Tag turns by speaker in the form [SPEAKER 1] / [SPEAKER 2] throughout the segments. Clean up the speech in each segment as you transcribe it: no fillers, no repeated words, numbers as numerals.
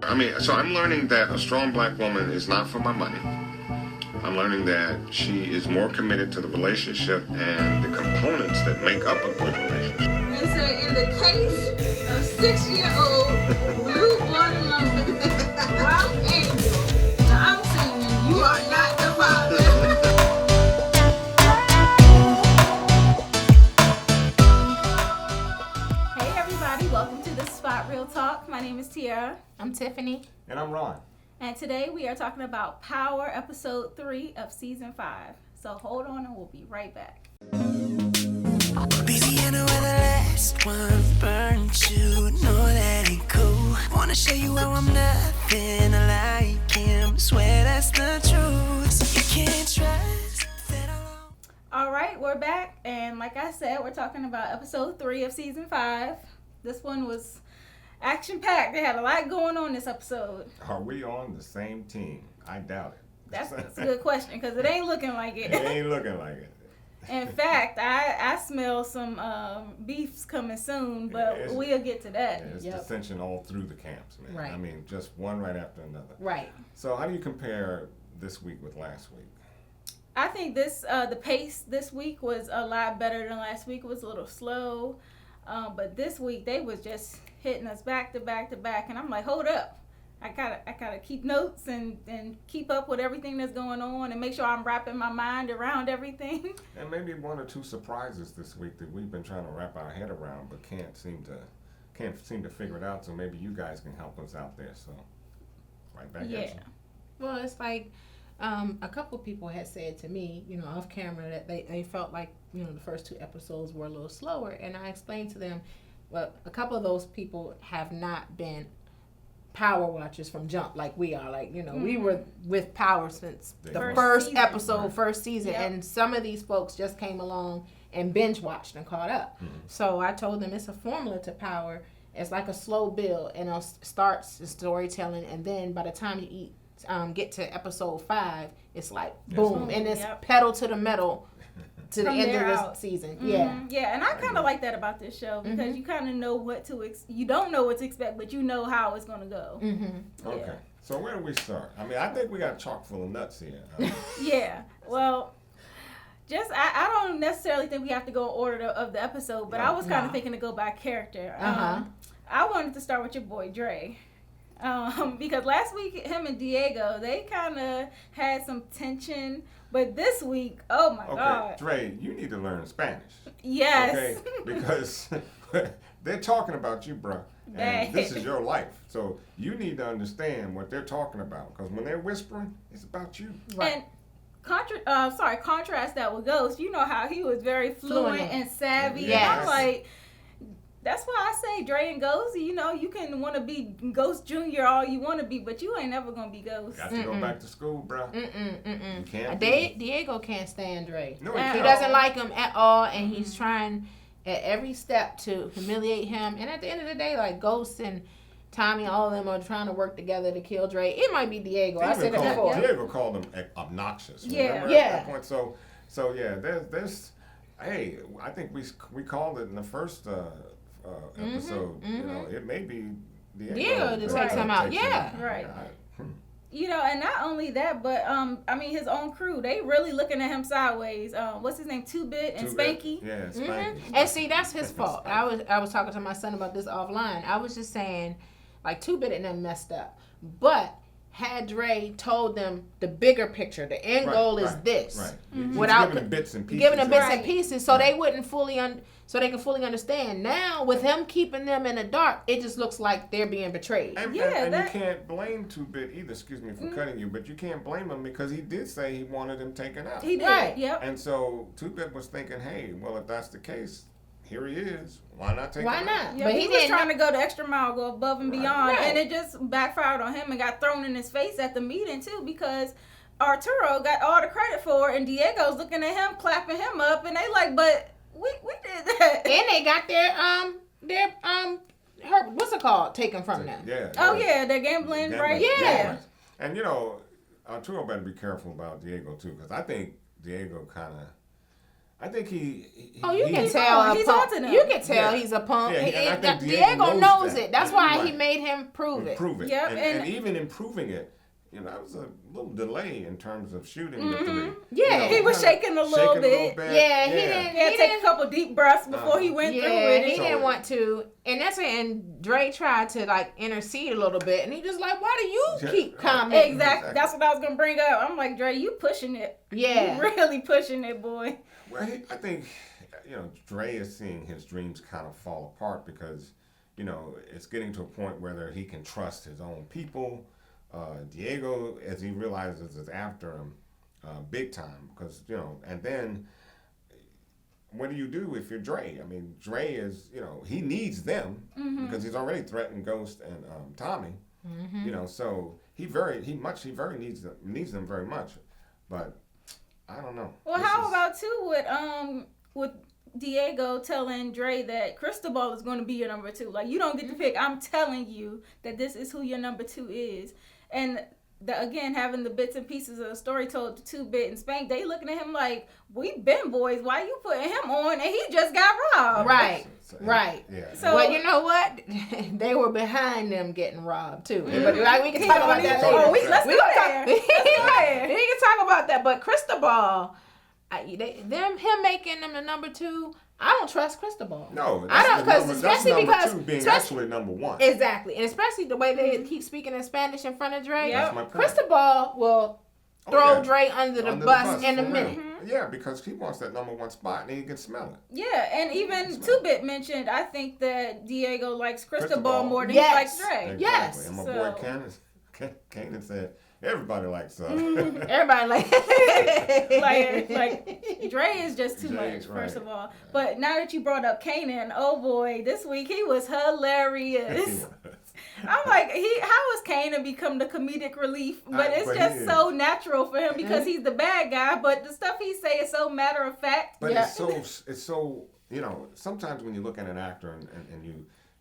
[SPEAKER 1] I mean, so I'm learning that a strong black woman is not for my money. I'm learning that she is more committed to the relationship and the components that make up a good relationship.
[SPEAKER 2] And so in the case of 6-year-old blue watermelon Ralph Angel, I'm saying you are not the father.
[SPEAKER 3] Hey everybody, welcome to the Spot Real Talk. My name is Tiara.
[SPEAKER 4] I'm Tiffany.
[SPEAKER 5] And I'm Ron.
[SPEAKER 3] And today we are talking about Power Episode 3 of Season 5. So hold on and we'll be right back.
[SPEAKER 6] Busy in the weather, last one burnt you. Know that ain't cool. Wanna show you how I'm nothing like him. Swear that's the truth. So you can't trust that alone.
[SPEAKER 3] Alright, we're back. And like I said, we're talking about Episode 3 of Season 5. This one was action-packed. They had a lot going on this episode.
[SPEAKER 5] Are we on the same team? I doubt it.
[SPEAKER 3] That's a good question because it ain't looking like it.
[SPEAKER 5] It ain't looking like it.
[SPEAKER 3] In fact, I smell some beefs coming soon, but we'll get to that.
[SPEAKER 5] Yeah, it's dissension all through the camps, man.
[SPEAKER 4] Right.
[SPEAKER 5] I mean, just one right after another.
[SPEAKER 4] Right.
[SPEAKER 5] So how do you compare this week with last week?
[SPEAKER 3] I think this the pace this week was a lot better than last week. It was a little slow, but this week they was just hitting us back to back to back, and I'm like, hold up. I gotta keep notes and keep up with everything that's going on and make sure I'm wrapping my mind around everything.
[SPEAKER 5] And maybe one or two surprises this week that we've been trying to wrap our head around, but can't seem to figure it out. So maybe you guys can help us out there. So right back at you.
[SPEAKER 4] Well, it's like a couple people had said to me, off camera, that they felt like, the first two episodes were a little slower. And I explained to them, well, a couple of those people have not been Power watchers from jump like we are. Like, we were with Power since the first
[SPEAKER 3] season.
[SPEAKER 4] Episode, first season.
[SPEAKER 3] Yep.
[SPEAKER 4] And some of these folks just came along and binge watched and caught up.
[SPEAKER 5] Mm-hmm.
[SPEAKER 4] So I told them it's a formula to Power. It's like a slow build, and it starts the storytelling, and then by the time you get to Episode 5, it's like boom, and it's pedal to the metal to
[SPEAKER 3] From
[SPEAKER 4] the end
[SPEAKER 3] there
[SPEAKER 4] of
[SPEAKER 3] out.
[SPEAKER 4] the season.
[SPEAKER 3] Mm-hmm. Yeah, and I kind of like that about this show because you kind of know what to you don't know what to expect, but you know how it's going to go.
[SPEAKER 4] Mm-hmm.
[SPEAKER 5] Okay.
[SPEAKER 3] Yeah.
[SPEAKER 5] So where do we start? I mean, I think we got chock full of nuts here.
[SPEAKER 3] Yeah, well, I don't necessarily think we have to go in order of the episode, but I was kind of thinking to go by character. I wanted to start with your boy Dre. Because last week, him and Diego, they kind of had some tension. But this week, oh my God.
[SPEAKER 5] Dre, you need to learn Spanish.
[SPEAKER 3] Yes.
[SPEAKER 5] Okay, because they're talking about you, bro. And this is your life. So you need to understand what they're talking about. Because when they're whispering, it's about you.
[SPEAKER 3] Right. And contrast that with Ghost. You know how he was very fluent and savvy.
[SPEAKER 4] Yes.
[SPEAKER 3] And I'm like, that's why I say Dre and Ghost, you can want to be Ghost Jr. all you want to be, but you ain't never going to be Ghost.
[SPEAKER 5] Got to go back to school, bro. You can't.
[SPEAKER 4] Diego can't stand Dre.
[SPEAKER 5] No,
[SPEAKER 4] he doesn't like him at all, and he's trying at every step to humiliate him. And at the end of the day, like Ghost and Tommy, all of them are trying to work together to kill Dre. It might be Diego. I said it before.
[SPEAKER 5] Diego called him obnoxious.
[SPEAKER 3] Yeah.
[SPEAKER 5] Remember at that point? So yeah, there's hey, I think we called it in the first episode. It may be
[SPEAKER 4] Diego to take him out. Yeah.
[SPEAKER 3] Right. And not only that, but his own crew, they really looking at him sideways. What's his name? 2-Bit and Spanky.
[SPEAKER 5] Yeah, Spanky.
[SPEAKER 4] And see, that's his fault. I was talking to my son about this offline. I was just saying, like, 2-Bit and them messed up. But had Dre told them the bigger picture, the end goal is this.
[SPEAKER 5] Right.
[SPEAKER 4] Without
[SPEAKER 5] giving them bits and pieces.
[SPEAKER 4] Giving them bits and pieces so they wouldn't so they can fully understand. Now, with him keeping them in the dark, it just looks like they're being betrayed.
[SPEAKER 5] And you can't blame 2-Bit either, excuse me for cutting you, but you can't blame him because he did say he wanted him taken out.
[SPEAKER 3] He did,
[SPEAKER 4] Right.
[SPEAKER 3] Yep.
[SPEAKER 5] And so 2-Bit was thinking, hey, well, if that's the case, here he is. Why not take him out?
[SPEAKER 4] Why not?
[SPEAKER 3] Yeah,
[SPEAKER 4] But
[SPEAKER 3] he was trying to go the extra mile, go above and beyond,
[SPEAKER 4] Right.
[SPEAKER 3] and it just backfired on him and got thrown in his face at the meeting too because Arturo got all the credit for it, and Diego's looking at him, clapping him up, and they like, but we did that.
[SPEAKER 4] And they got their what's it called taken from them.
[SPEAKER 5] Yeah.
[SPEAKER 3] Oh yeah, they're gambling, right?
[SPEAKER 4] Yeah.
[SPEAKER 5] And Arturo better be careful about Diego too, because I think Diego kind of. I think he
[SPEAKER 4] you can tell.
[SPEAKER 3] He's onto them.
[SPEAKER 4] You can tell
[SPEAKER 5] Yeah.
[SPEAKER 4] he's a punk.
[SPEAKER 5] Yeah, and I think
[SPEAKER 4] Diego knows
[SPEAKER 5] that.
[SPEAKER 4] it. That's why he
[SPEAKER 5] Right.
[SPEAKER 4] made him prove it.
[SPEAKER 3] Yep,
[SPEAKER 5] and even improving it, that was a little delay in terms of shooting the three.
[SPEAKER 4] Yeah.
[SPEAKER 3] He was shaking a little bit.
[SPEAKER 4] Yeah, he didn't.
[SPEAKER 3] He had to take a couple deep breaths before he went through it.
[SPEAKER 4] He didn't want to, and that's when Dre tried to like intercede a little bit, and he just like, why do you keep commenting?
[SPEAKER 3] Exactly. That's what I was gonna bring up. I'm like, Dre, you pushing it.
[SPEAKER 4] Yeah,
[SPEAKER 3] You really pushing it, boy.
[SPEAKER 5] Well, I think Dre is seeing his dreams kind of fall apart because it's getting to a point where he can trust his own people. Diego, as he realizes, is after him big time because and then what do you do if you're Dre? I mean, Dre is he needs them because he's already threatened Ghost and Tommy. So he very needs them very much, but I don't know.
[SPEAKER 3] Well, how about too with Diego telling Dre that Cristobal is going to be your number 2. Like, you don't get to pick. I'm telling you that this is who your number 2 is. And again, having the bits and pieces of the story told to 2-Bit and Spank, they looking at him like, we been boys. Why you putting him on? And he just got robbed.
[SPEAKER 4] Right.
[SPEAKER 5] Yeah.
[SPEAKER 3] So,
[SPEAKER 4] well, you know what? They were behind them getting robbed too. But we can talk about that later.
[SPEAKER 3] Let's go there.
[SPEAKER 4] We can talk about that. But Cristobal, him making them the number 2. I don't trust Cristobal.
[SPEAKER 5] No,
[SPEAKER 4] I don't, because
[SPEAKER 5] that's
[SPEAKER 4] especially
[SPEAKER 5] number
[SPEAKER 4] because
[SPEAKER 5] 2 being actually number 1.
[SPEAKER 4] Exactly, and especially the way they keep speaking in Spanish in front of Dre.
[SPEAKER 5] That's my point.
[SPEAKER 4] Cristobal will throw Dre under the bus in a minute.
[SPEAKER 5] Yeah, because he wants that number 1 spot and he can smell it.
[SPEAKER 3] Yeah, and even 2-Bit mentioned, I think that Diego likes Cristobal more than he likes Dre.
[SPEAKER 5] Exactly.
[SPEAKER 4] Yes.
[SPEAKER 5] And my boy Kanan said, everybody likes
[SPEAKER 4] Everybody like
[SPEAKER 3] Dre is just too much, first of all. But now that you brought up Kanan, oh boy, this week he was hilarious. I'm like, how has Kanan become the comedic relief? But it's just so natural for him because he's the bad guy. But the stuff he say is so matter of fact.
[SPEAKER 5] But it's so sometimes when you look at an actor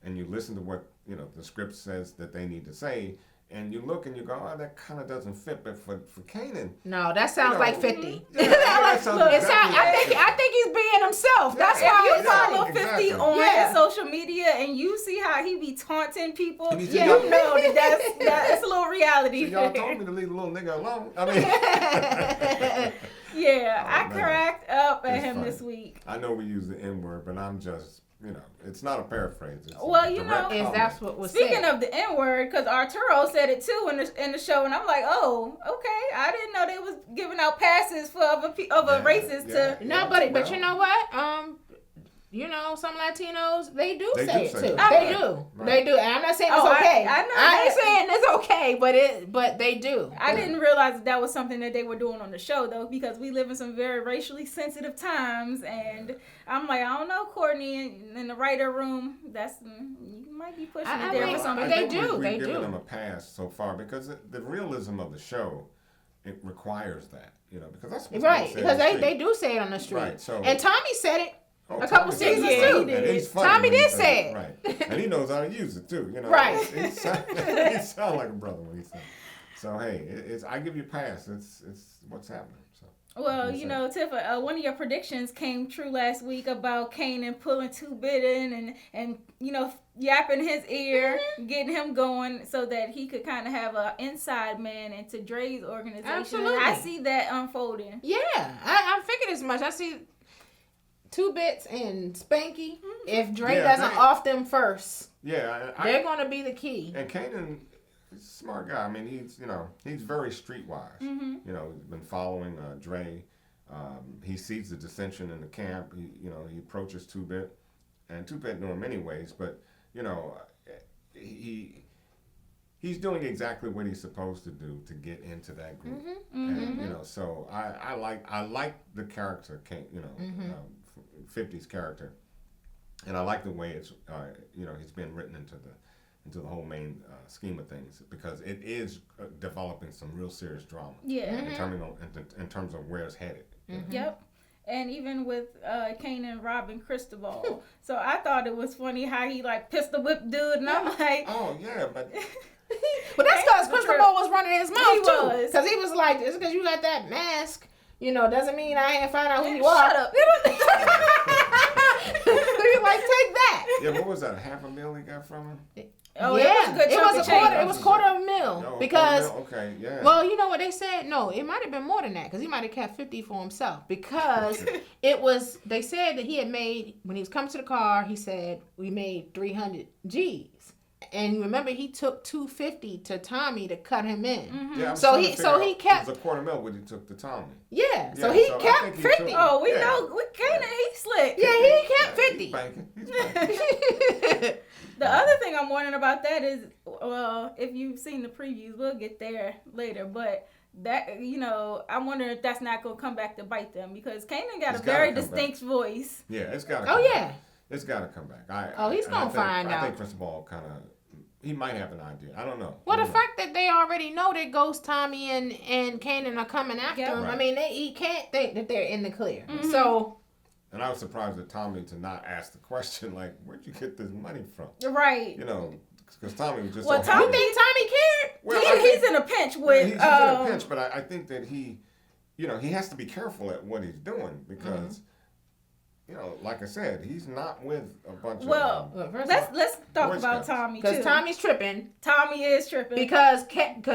[SPEAKER 5] and you listen to what the script says that they need to say. And you look and you go, oh, that kind of doesn't fit. But for Kanan,
[SPEAKER 4] no, that sounds like 50.
[SPEAKER 5] Yeah,
[SPEAKER 4] I think he's being himself. That's why
[SPEAKER 3] you follow 50 on social media and you see how he be taunting people. You know that's a little reality.
[SPEAKER 5] So y'all told me to leave the little nigga alone. I mean,
[SPEAKER 3] I cracked up at him this week.
[SPEAKER 5] I know we use the N word, but I'm just. It's not a paraphrase. It's
[SPEAKER 4] that's what was
[SPEAKER 3] Speaking
[SPEAKER 4] said.
[SPEAKER 3] of the N-word, because Arturo said it too in the show, and I'm like, oh, okay, I didn't know they was giving out passes for other races to.
[SPEAKER 4] No, but you know what? Some Latinos they do say it too.
[SPEAKER 5] They
[SPEAKER 4] do. Right. They do. And I'm not saying it's okay. I ain't saying it's okay, but they do.
[SPEAKER 3] I didn't realize that was something that they were doing on the show though, because we live in some very racially sensitive times, and I'm like, I don't know, Courtney, in the writer room, you might be pushing it there for something.
[SPEAKER 4] They do.
[SPEAKER 5] We've given them a pass so far because the realism of the show it requires that, because that's what
[SPEAKER 4] right. Because they do say it on the street.
[SPEAKER 5] Right. So
[SPEAKER 4] and Tommy said it. A couple seasons
[SPEAKER 5] too.
[SPEAKER 4] Too. Tommy did say it.
[SPEAKER 5] Right. And he knows how to use it too.
[SPEAKER 4] Right.
[SPEAKER 5] He sound like a brother when he says. So hey, I give you a pass. It's what's happening. So.
[SPEAKER 3] Well, Tifa, one of your predictions came true last week about Kanan pulling 2-Bit in and yapping his ear, getting him going so that he could kind of have an inside man into Dre's organization.
[SPEAKER 4] Absolutely.
[SPEAKER 3] I see that unfolding.
[SPEAKER 4] Yeah, I figured as much. I see 2-Bits and Spanky. If Dre doesn't off them first, they're going to be the key.
[SPEAKER 5] And Kanan, he's a smart guy. I mean, he's very streetwise.
[SPEAKER 3] Mm-hmm.
[SPEAKER 5] He's been following Dre. He sees the dissension in the camp. He approaches 2-Bit, and 2-Bit knew him anyways. But he's doing exactly what he's supposed to do to get into that group.
[SPEAKER 3] Mm-hmm.
[SPEAKER 5] And so I like the character, 50's character, and I like the way it's he's been written into the whole main scheme of things because it is developing some real serious drama.
[SPEAKER 3] Yeah.
[SPEAKER 5] In terms of where it's headed.
[SPEAKER 3] Mm-hmm. Yep. And even with Kanan robbing Cristobal. So I thought it was funny how he pistol whipped dude, and I'm like,
[SPEAKER 5] oh yeah, but.
[SPEAKER 4] But that's because Cristobal was running his mouth
[SPEAKER 3] too.
[SPEAKER 4] Because he was like, it's because you got that mask. doesn't mean I ain't find out who you
[SPEAKER 3] Shut
[SPEAKER 4] are.
[SPEAKER 3] up.
[SPEAKER 4] You're like, take that.
[SPEAKER 5] Yeah, what was that? $500,000 he got from him?
[SPEAKER 3] Oh,
[SPEAKER 4] yeah,
[SPEAKER 3] it was a good chunk of change.
[SPEAKER 4] It was $250,000
[SPEAKER 5] No,
[SPEAKER 4] because.
[SPEAKER 5] okay, yeah.
[SPEAKER 4] Well, you know what they said? No, it might have been more than that because he might have kept 50 for himself because they said that he had made, when he was coming to the car, he said, we made 300 G's. And you remember he took $250 to Tommy to cut him in.
[SPEAKER 3] Mm-hmm.
[SPEAKER 5] Yeah,
[SPEAKER 4] So he kept.
[SPEAKER 5] It was $250,000 what he took to Tommy.
[SPEAKER 4] Yeah, so
[SPEAKER 5] Yeah,
[SPEAKER 4] he
[SPEAKER 5] so I
[SPEAKER 4] kept
[SPEAKER 5] think he
[SPEAKER 4] 50.
[SPEAKER 5] took-
[SPEAKER 3] Oh, we
[SPEAKER 5] Yeah.
[SPEAKER 3] know. We can't. He's slick.
[SPEAKER 4] Yeah, he kept
[SPEAKER 5] He's
[SPEAKER 4] 50.
[SPEAKER 5] banking. He's banking.
[SPEAKER 3] The other thing I'm wondering about that is, well, if you've seen the previews, we'll get there later. But that, I'm wondering if that's not going to come back to bite them because Kanan got
[SPEAKER 5] It's
[SPEAKER 3] a very
[SPEAKER 5] gotta come
[SPEAKER 3] distinct voice.
[SPEAKER 5] Yeah, it's got to
[SPEAKER 4] Oh,
[SPEAKER 5] come
[SPEAKER 4] yeah.
[SPEAKER 5] back. It's got to come back.
[SPEAKER 4] He's
[SPEAKER 5] and I
[SPEAKER 4] gonna
[SPEAKER 5] think-
[SPEAKER 4] find
[SPEAKER 5] I
[SPEAKER 4] out.
[SPEAKER 5] think, first of all, he might have an idea. I don't know.
[SPEAKER 4] Well,
[SPEAKER 5] I
[SPEAKER 4] the
[SPEAKER 5] don't know.
[SPEAKER 4] fact that they already know that Ghost, Tommy, and Kanan are coming after
[SPEAKER 3] Yep.
[SPEAKER 4] him, I
[SPEAKER 5] Right.
[SPEAKER 4] mean, he can't think that they're in the clear.
[SPEAKER 3] Mm-hmm.
[SPEAKER 4] So,
[SPEAKER 5] And I was surprised at Tommy to not ask the question, like, where'd you get this money from?
[SPEAKER 3] Right.
[SPEAKER 5] Because Tommy was just
[SPEAKER 3] Well,
[SPEAKER 5] so
[SPEAKER 3] Tommy-
[SPEAKER 4] you think Tommy cared?
[SPEAKER 5] Well, I
[SPEAKER 3] he's
[SPEAKER 5] think-
[SPEAKER 3] in a pinch
[SPEAKER 5] Yeah,
[SPEAKER 3] with.
[SPEAKER 5] he's in a pinch, but I think that he has to be careful at what he's doing because, like I said, he's not with a bunch
[SPEAKER 3] Well,
[SPEAKER 5] of.
[SPEAKER 3] let's talk
[SPEAKER 5] Boy
[SPEAKER 3] about
[SPEAKER 5] Scouts.
[SPEAKER 3] Tommy too.
[SPEAKER 4] Because Tommy's tripping.
[SPEAKER 3] Tommy is tripping.
[SPEAKER 4] Because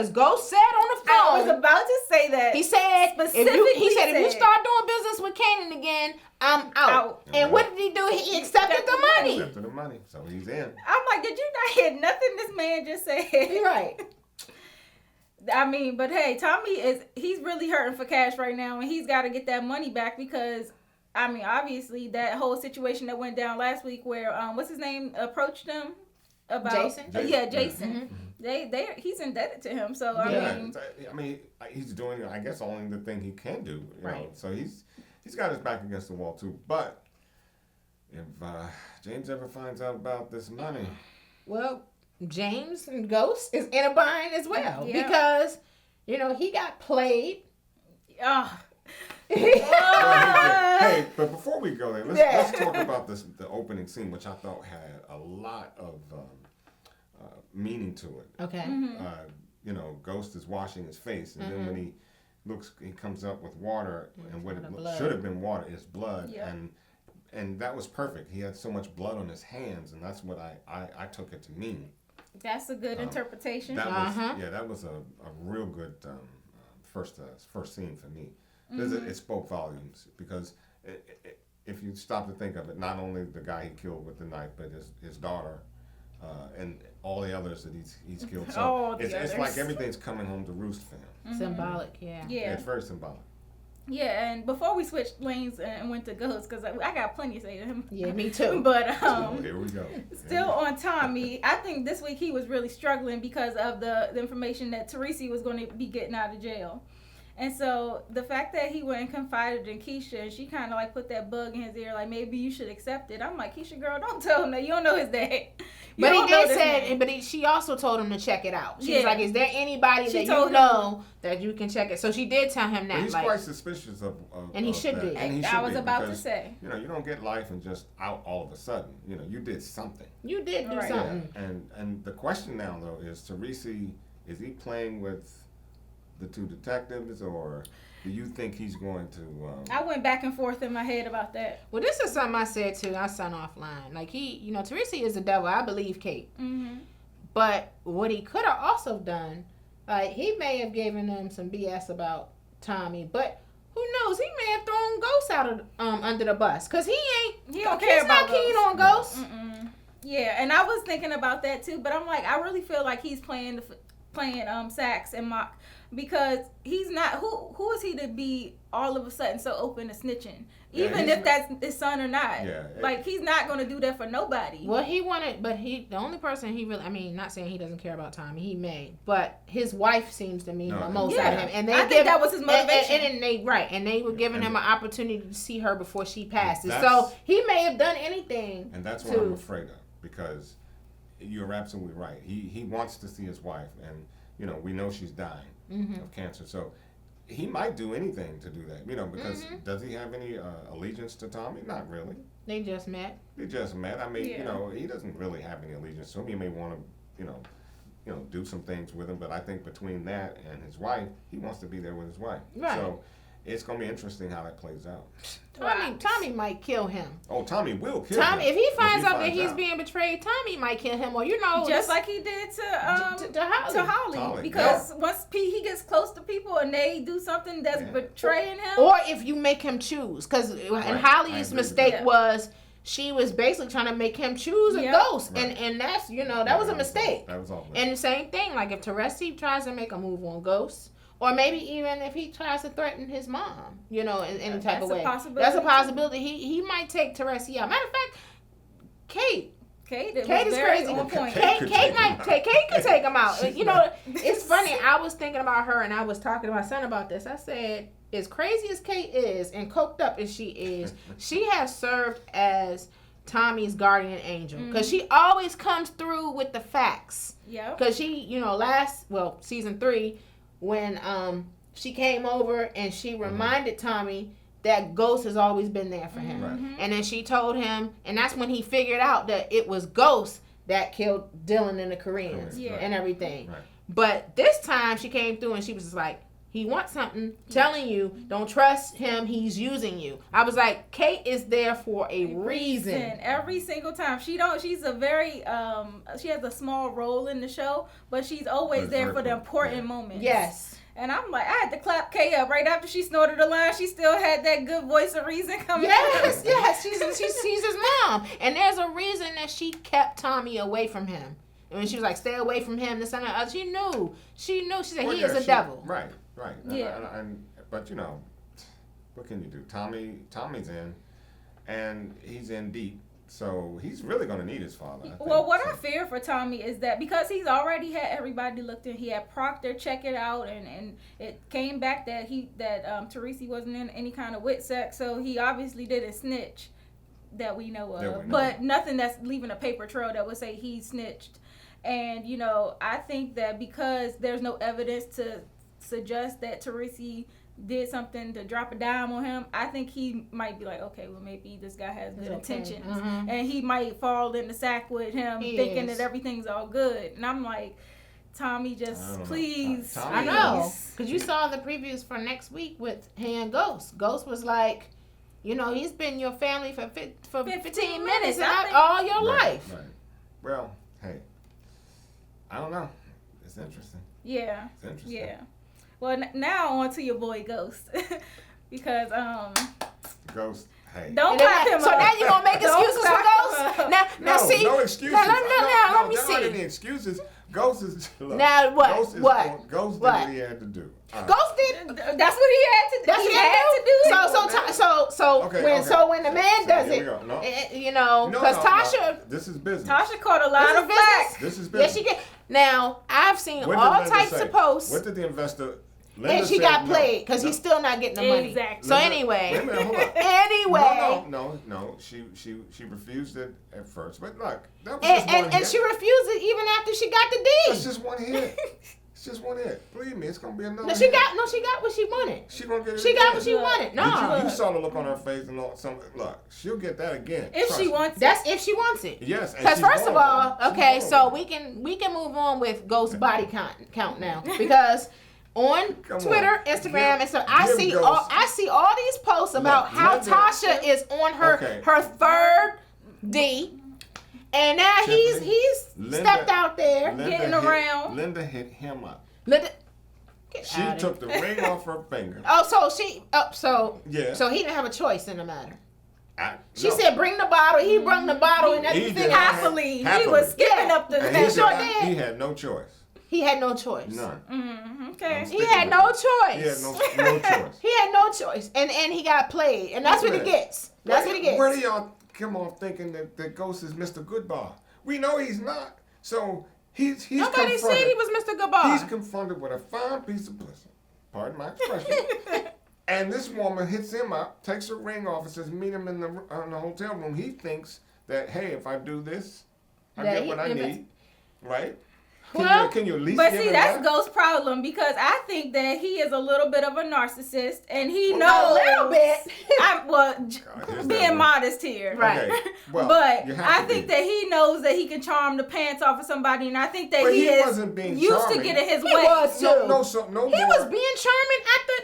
[SPEAKER 4] Ghost said on the
[SPEAKER 3] I
[SPEAKER 4] phone,
[SPEAKER 3] was about to say that.
[SPEAKER 4] he said,
[SPEAKER 3] Specifically
[SPEAKER 4] if you
[SPEAKER 3] said-
[SPEAKER 4] start doing business with Kanan again, I'm out.
[SPEAKER 3] Out.
[SPEAKER 4] And what did he do? He accepted the money.
[SPEAKER 5] After the money, so he's in.
[SPEAKER 3] I'm like, did you not hear nothing this man just said?
[SPEAKER 4] You're right.
[SPEAKER 3] I mean, but hey, he's really hurting for cash right now, and he's got to get that money back because, I mean, obviously that whole situation that went down last week where what's his name approached him about
[SPEAKER 4] Jason?
[SPEAKER 3] Yeah, Jason. He's indebted to him, so
[SPEAKER 5] I mean, he's doing, I guess, only the thing he can do. You know?
[SPEAKER 4] Right.
[SPEAKER 5] So he's got his back against the wall too. But if James ever finds out about this money,
[SPEAKER 4] Well, James and Ghost is in a bind as well
[SPEAKER 3] Yeah.
[SPEAKER 4] because, he got played.
[SPEAKER 3] oh.
[SPEAKER 5] hey, but before we go there, let's talk about the opening scene, which I thought had a lot of meaning to it.
[SPEAKER 4] Okay.
[SPEAKER 5] Ghost is washing his face, and then when he comes up with water, and what it
[SPEAKER 4] blood.
[SPEAKER 5] should have been water is blood,
[SPEAKER 3] Yeah.
[SPEAKER 5] and that was perfect. He had so much blood on his hands, and that's what I took it to mean.
[SPEAKER 3] That's a good interpretation.
[SPEAKER 5] That was a real good first scene for me. Because it spoke volumes. Because if you stop to think of it, not only the guy he killed with the knife, but his daughter, and all the others that he's killed. So
[SPEAKER 3] All the
[SPEAKER 5] it's
[SPEAKER 3] others.
[SPEAKER 5] like everything's coming home to roost for him.
[SPEAKER 4] Symbolic, yeah.
[SPEAKER 3] Yeah.
[SPEAKER 5] It's very symbolic.
[SPEAKER 3] Yeah, and before we switched lanes and went to Ghost, because I got plenty to say to him.
[SPEAKER 4] Yeah, me too.
[SPEAKER 3] But
[SPEAKER 5] Here we go.
[SPEAKER 3] still on Tommy, I think this week he was really struggling because of the information that Teresi was going to be getting out of jail. And so the fact that he went and confided in Keisha, and she kind of like put that bug in his ear, like maybe you should accept it. I'm like, Keisha, girl, don't tell him that. You don't know his dad.
[SPEAKER 4] But he did say, she also told him to check it out. She was like, "Is there anybody that you know that you can check it?" So she did tell him that.
[SPEAKER 5] But he's quite suspicious of
[SPEAKER 4] and he
[SPEAKER 5] of
[SPEAKER 4] should
[SPEAKER 5] that.
[SPEAKER 4] be.
[SPEAKER 5] And he
[SPEAKER 3] I
[SPEAKER 5] should
[SPEAKER 3] was
[SPEAKER 5] be
[SPEAKER 3] about to
[SPEAKER 5] because,
[SPEAKER 3] say.
[SPEAKER 5] you don't get life and just out all of a sudden. You did something.
[SPEAKER 4] You did do
[SPEAKER 3] Right.
[SPEAKER 4] something.
[SPEAKER 5] And the question now though is Teresi, is he playing with the two detectives, or do you think he's going to?
[SPEAKER 3] I went back and forth in my head about that.
[SPEAKER 4] Well, this is something I said to our son offline. Like Teresi is the devil. I believe Kate.
[SPEAKER 3] Mm-hmm.
[SPEAKER 4] But what he could have also done, like he may have given them some BS about Tommy, but who knows? He may have thrown Ghost out of under the bus because he
[SPEAKER 3] don't care about
[SPEAKER 4] not keen
[SPEAKER 3] Ghost.
[SPEAKER 4] on Ghost.
[SPEAKER 3] Mm-mm. Yeah, and I was thinking about that too, but I'm like, I really feel like he's playing Sax and Mock because he's not. Who is he to be all of a sudden so open to snitching, even if that's his son or not?
[SPEAKER 5] Yeah,
[SPEAKER 3] like he's not gonna do that for nobody.
[SPEAKER 4] Well, the only person he really, I mean, not saying he doesn't care about Tommy, he may, but his wife seems to mean the most out of him. And
[SPEAKER 3] I think that was his motivation.
[SPEAKER 4] And they were giving him an opportunity to see her before she passes.
[SPEAKER 5] That's-
[SPEAKER 4] So he may have done anything.
[SPEAKER 5] And that's what I'm afraid of, because you're absolutely right. He wants to see his wife, and we know she's dying of cancer. So he might do anything to do that, because does he have any allegiance to Tommy? Not really.
[SPEAKER 4] They just met.
[SPEAKER 5] I mean, he doesn't really have any allegiance to him. He may want to, do some things with him, but I think between that and his wife, he wants to be there with his wife.
[SPEAKER 4] Right.
[SPEAKER 5] So it's gonna be interesting how that plays out.
[SPEAKER 4] Tommy might kill him.
[SPEAKER 5] Oh, Tommy will kill him.
[SPEAKER 4] If he finds out that he's being betrayed, Tommy might kill him, or
[SPEAKER 3] just like he did to Holly. Because once he gets close to people and they do something that's betraying him,
[SPEAKER 4] or if you make him choose, because and Holly's mistake was she was basically trying to make him choose a ghost, and that's that was a mistake. That was all. And the same thing, like if Teresi tries to make a move on ghosts. Or maybe even if he tries to threaten his mom, in any type of way. That's a possibility. He might take Teresi out. Matter of fact, Kate is crazy. On point. Kate can take him out. It's funny. I was thinking about her and I was talking to my son about this. I said, as crazy as Kate is and coked up as she is, she has served as Tommy's guardian angel because she always comes through with the facts. Yeah. Because she, season 3. When she came over and she reminded Tommy that Ghost has always been there for him. Right. And then she told him, and that's when he figured out that it was Ghost that killed Dylan and the Koreans and everything. Right. But this time she came through and she was just like, he wants something, telling you, don't trust him, he's using you. I was like, Kate is there for a reason.
[SPEAKER 3] Every single time. She's a very, she has a small role in the show, but she's always there for the important moments.
[SPEAKER 4] Yes.
[SPEAKER 3] And I'm like, I had to clap Kay up right after she snorted the line. She still had that good voice of reason coming.
[SPEAKER 4] Yes. She's his mom. And there's a reason that she kept Tommy away from him. And when she was like, stay away from him, this and that other, she knew. She said, he is a devil.
[SPEAKER 5] Right.
[SPEAKER 3] Yeah.
[SPEAKER 5] But what can you do? Tommy's in, and he's in deep, so he's really going to need his father.
[SPEAKER 3] I fear for Tommy is that because he's already had everybody looked in, he had Proctor check it out, and it came back that Teresi wasn't in any kind of wit sex, so he obviously didn't snitch that we know of, but nothing that's leaving a paper trail that would say he snitched. And I think that because there's no evidence to suggest that Teresi did something to drop a dime on him, I think he might be like, okay, well maybe this guy has good intentions, and he might fall in the sack with him thinking that everything's all good. And I'm like, Tommy, just please.
[SPEAKER 4] I know, because you saw the previews for next week with him and Ghost. Ghost was like, he's been your family for 15 minutes all your life. Right.
[SPEAKER 5] Well, hey, I don't know. It's interesting.
[SPEAKER 3] Yeah.
[SPEAKER 5] It's interesting.
[SPEAKER 3] Yeah. Well, now on to your boy Ghost, because
[SPEAKER 5] Ghost. Hey.
[SPEAKER 3] Don't clap him up.
[SPEAKER 4] So now you gonna make excuses for Ghost? Now see.
[SPEAKER 5] No excuses.
[SPEAKER 4] Let me see.
[SPEAKER 5] There aren't any excuses. Ghost is. Look,
[SPEAKER 4] now what?
[SPEAKER 5] Ghost did what he had to do.
[SPEAKER 4] Ghost did.
[SPEAKER 3] That's what he had to do.
[SPEAKER 4] That's what he had to do. So when the man does it, because Tasha.
[SPEAKER 5] This is business.
[SPEAKER 3] Tasha caught a lot of facts.
[SPEAKER 5] This is business.
[SPEAKER 4] Yes, she did. Now I've seen all types of posts.
[SPEAKER 5] What did the investor?
[SPEAKER 4] And she got played because he's still not getting the money.
[SPEAKER 3] Exactly.
[SPEAKER 4] So anyway.
[SPEAKER 5] Wait a minute, hold on.
[SPEAKER 4] Anyway.
[SPEAKER 5] No. She refused it at first, but look, that was
[SPEAKER 4] just
[SPEAKER 5] one hit.
[SPEAKER 4] And she refused it even after she got the D.
[SPEAKER 5] That's just one hit. It's just one hit. Believe me, it's gonna be another.
[SPEAKER 4] She got what she wanted.
[SPEAKER 5] She gonna get it.
[SPEAKER 4] She got what she wanted. No.
[SPEAKER 5] You saw the look on her face and all. Look, she'll get that again.
[SPEAKER 3] If she wants it.
[SPEAKER 4] That's if she wants it.
[SPEAKER 5] Yes.
[SPEAKER 4] Because first of all, okay, so we can move on with Ghost body count now because. On Twitter, Instagram, and so I see all these posts about how Tasha is on her third D, and now he's stepped out there getting around.
[SPEAKER 5] Linda hit him up.
[SPEAKER 4] She
[SPEAKER 5] took the ring off her finger.
[SPEAKER 4] So he didn't have a choice in the matter. She said, "Bring the bottle." He brought the bottle, and everything
[SPEAKER 3] happily. He was skipping up the.
[SPEAKER 5] He had no choice.
[SPEAKER 4] He had no choice.
[SPEAKER 5] None.
[SPEAKER 3] Mm-hmm. Okay.
[SPEAKER 4] He had no choice.
[SPEAKER 5] He had no choice.
[SPEAKER 4] He had no choice. And he got played. And that's what he gets. That's what he gets.
[SPEAKER 5] Where do y'all come on thinking that Ghost is Mr. Goodbar? We know he's not. So he's
[SPEAKER 4] Nobody said he was Mr. Goodbar.
[SPEAKER 5] He's confronted with a fine piece of pussy. Pardon my expression. And this woman hits him up, takes her ring off, and says, meet him in the hotel room. He thinks that, hey, if I do this, I get what I need. Right? Can you at least
[SPEAKER 3] but see, that's Ghost's problem because I think that he is a little bit of a narcissist and he knows.
[SPEAKER 4] A little bit.
[SPEAKER 3] Being modest here.
[SPEAKER 4] Right.
[SPEAKER 5] Okay. Well,
[SPEAKER 3] but I think that he knows that he can charm the pants off of somebody and I think that he is
[SPEAKER 5] wasn't being
[SPEAKER 3] used
[SPEAKER 5] charming.
[SPEAKER 3] to getting his way.
[SPEAKER 4] He was too.
[SPEAKER 5] No.
[SPEAKER 4] He was being charming at the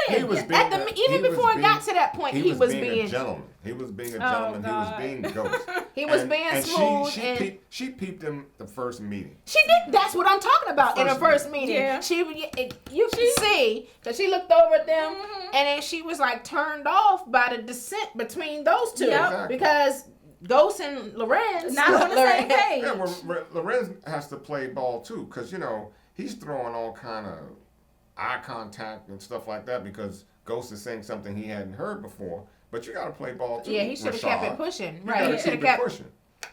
[SPEAKER 5] He was being
[SPEAKER 4] before it got to that point, he was being
[SPEAKER 5] a gentleman. He was being a gentleman. He was being Ghost.
[SPEAKER 4] He was being smooth.
[SPEAKER 5] She peeped him the first meeting.
[SPEAKER 4] She did. That's what I'm talking about in her first meeting.
[SPEAKER 3] Yeah.
[SPEAKER 4] You can see because she looked over at them, and then she was like turned off by the dissent between those two.
[SPEAKER 3] Yep.
[SPEAKER 5] Exactly.
[SPEAKER 4] Because Ghost and Lorenz
[SPEAKER 3] not on the same page.
[SPEAKER 5] Yeah, well, Lorenz has to play ball too, because he's throwing all kind of eye contact and stuff like that because Ghost is saying something he hadn't heard before. But you got to play ball too.
[SPEAKER 4] Yeah, he should have kept it pushing.
[SPEAKER 5] You
[SPEAKER 4] Right, he should have kept
[SPEAKER 5] pushing.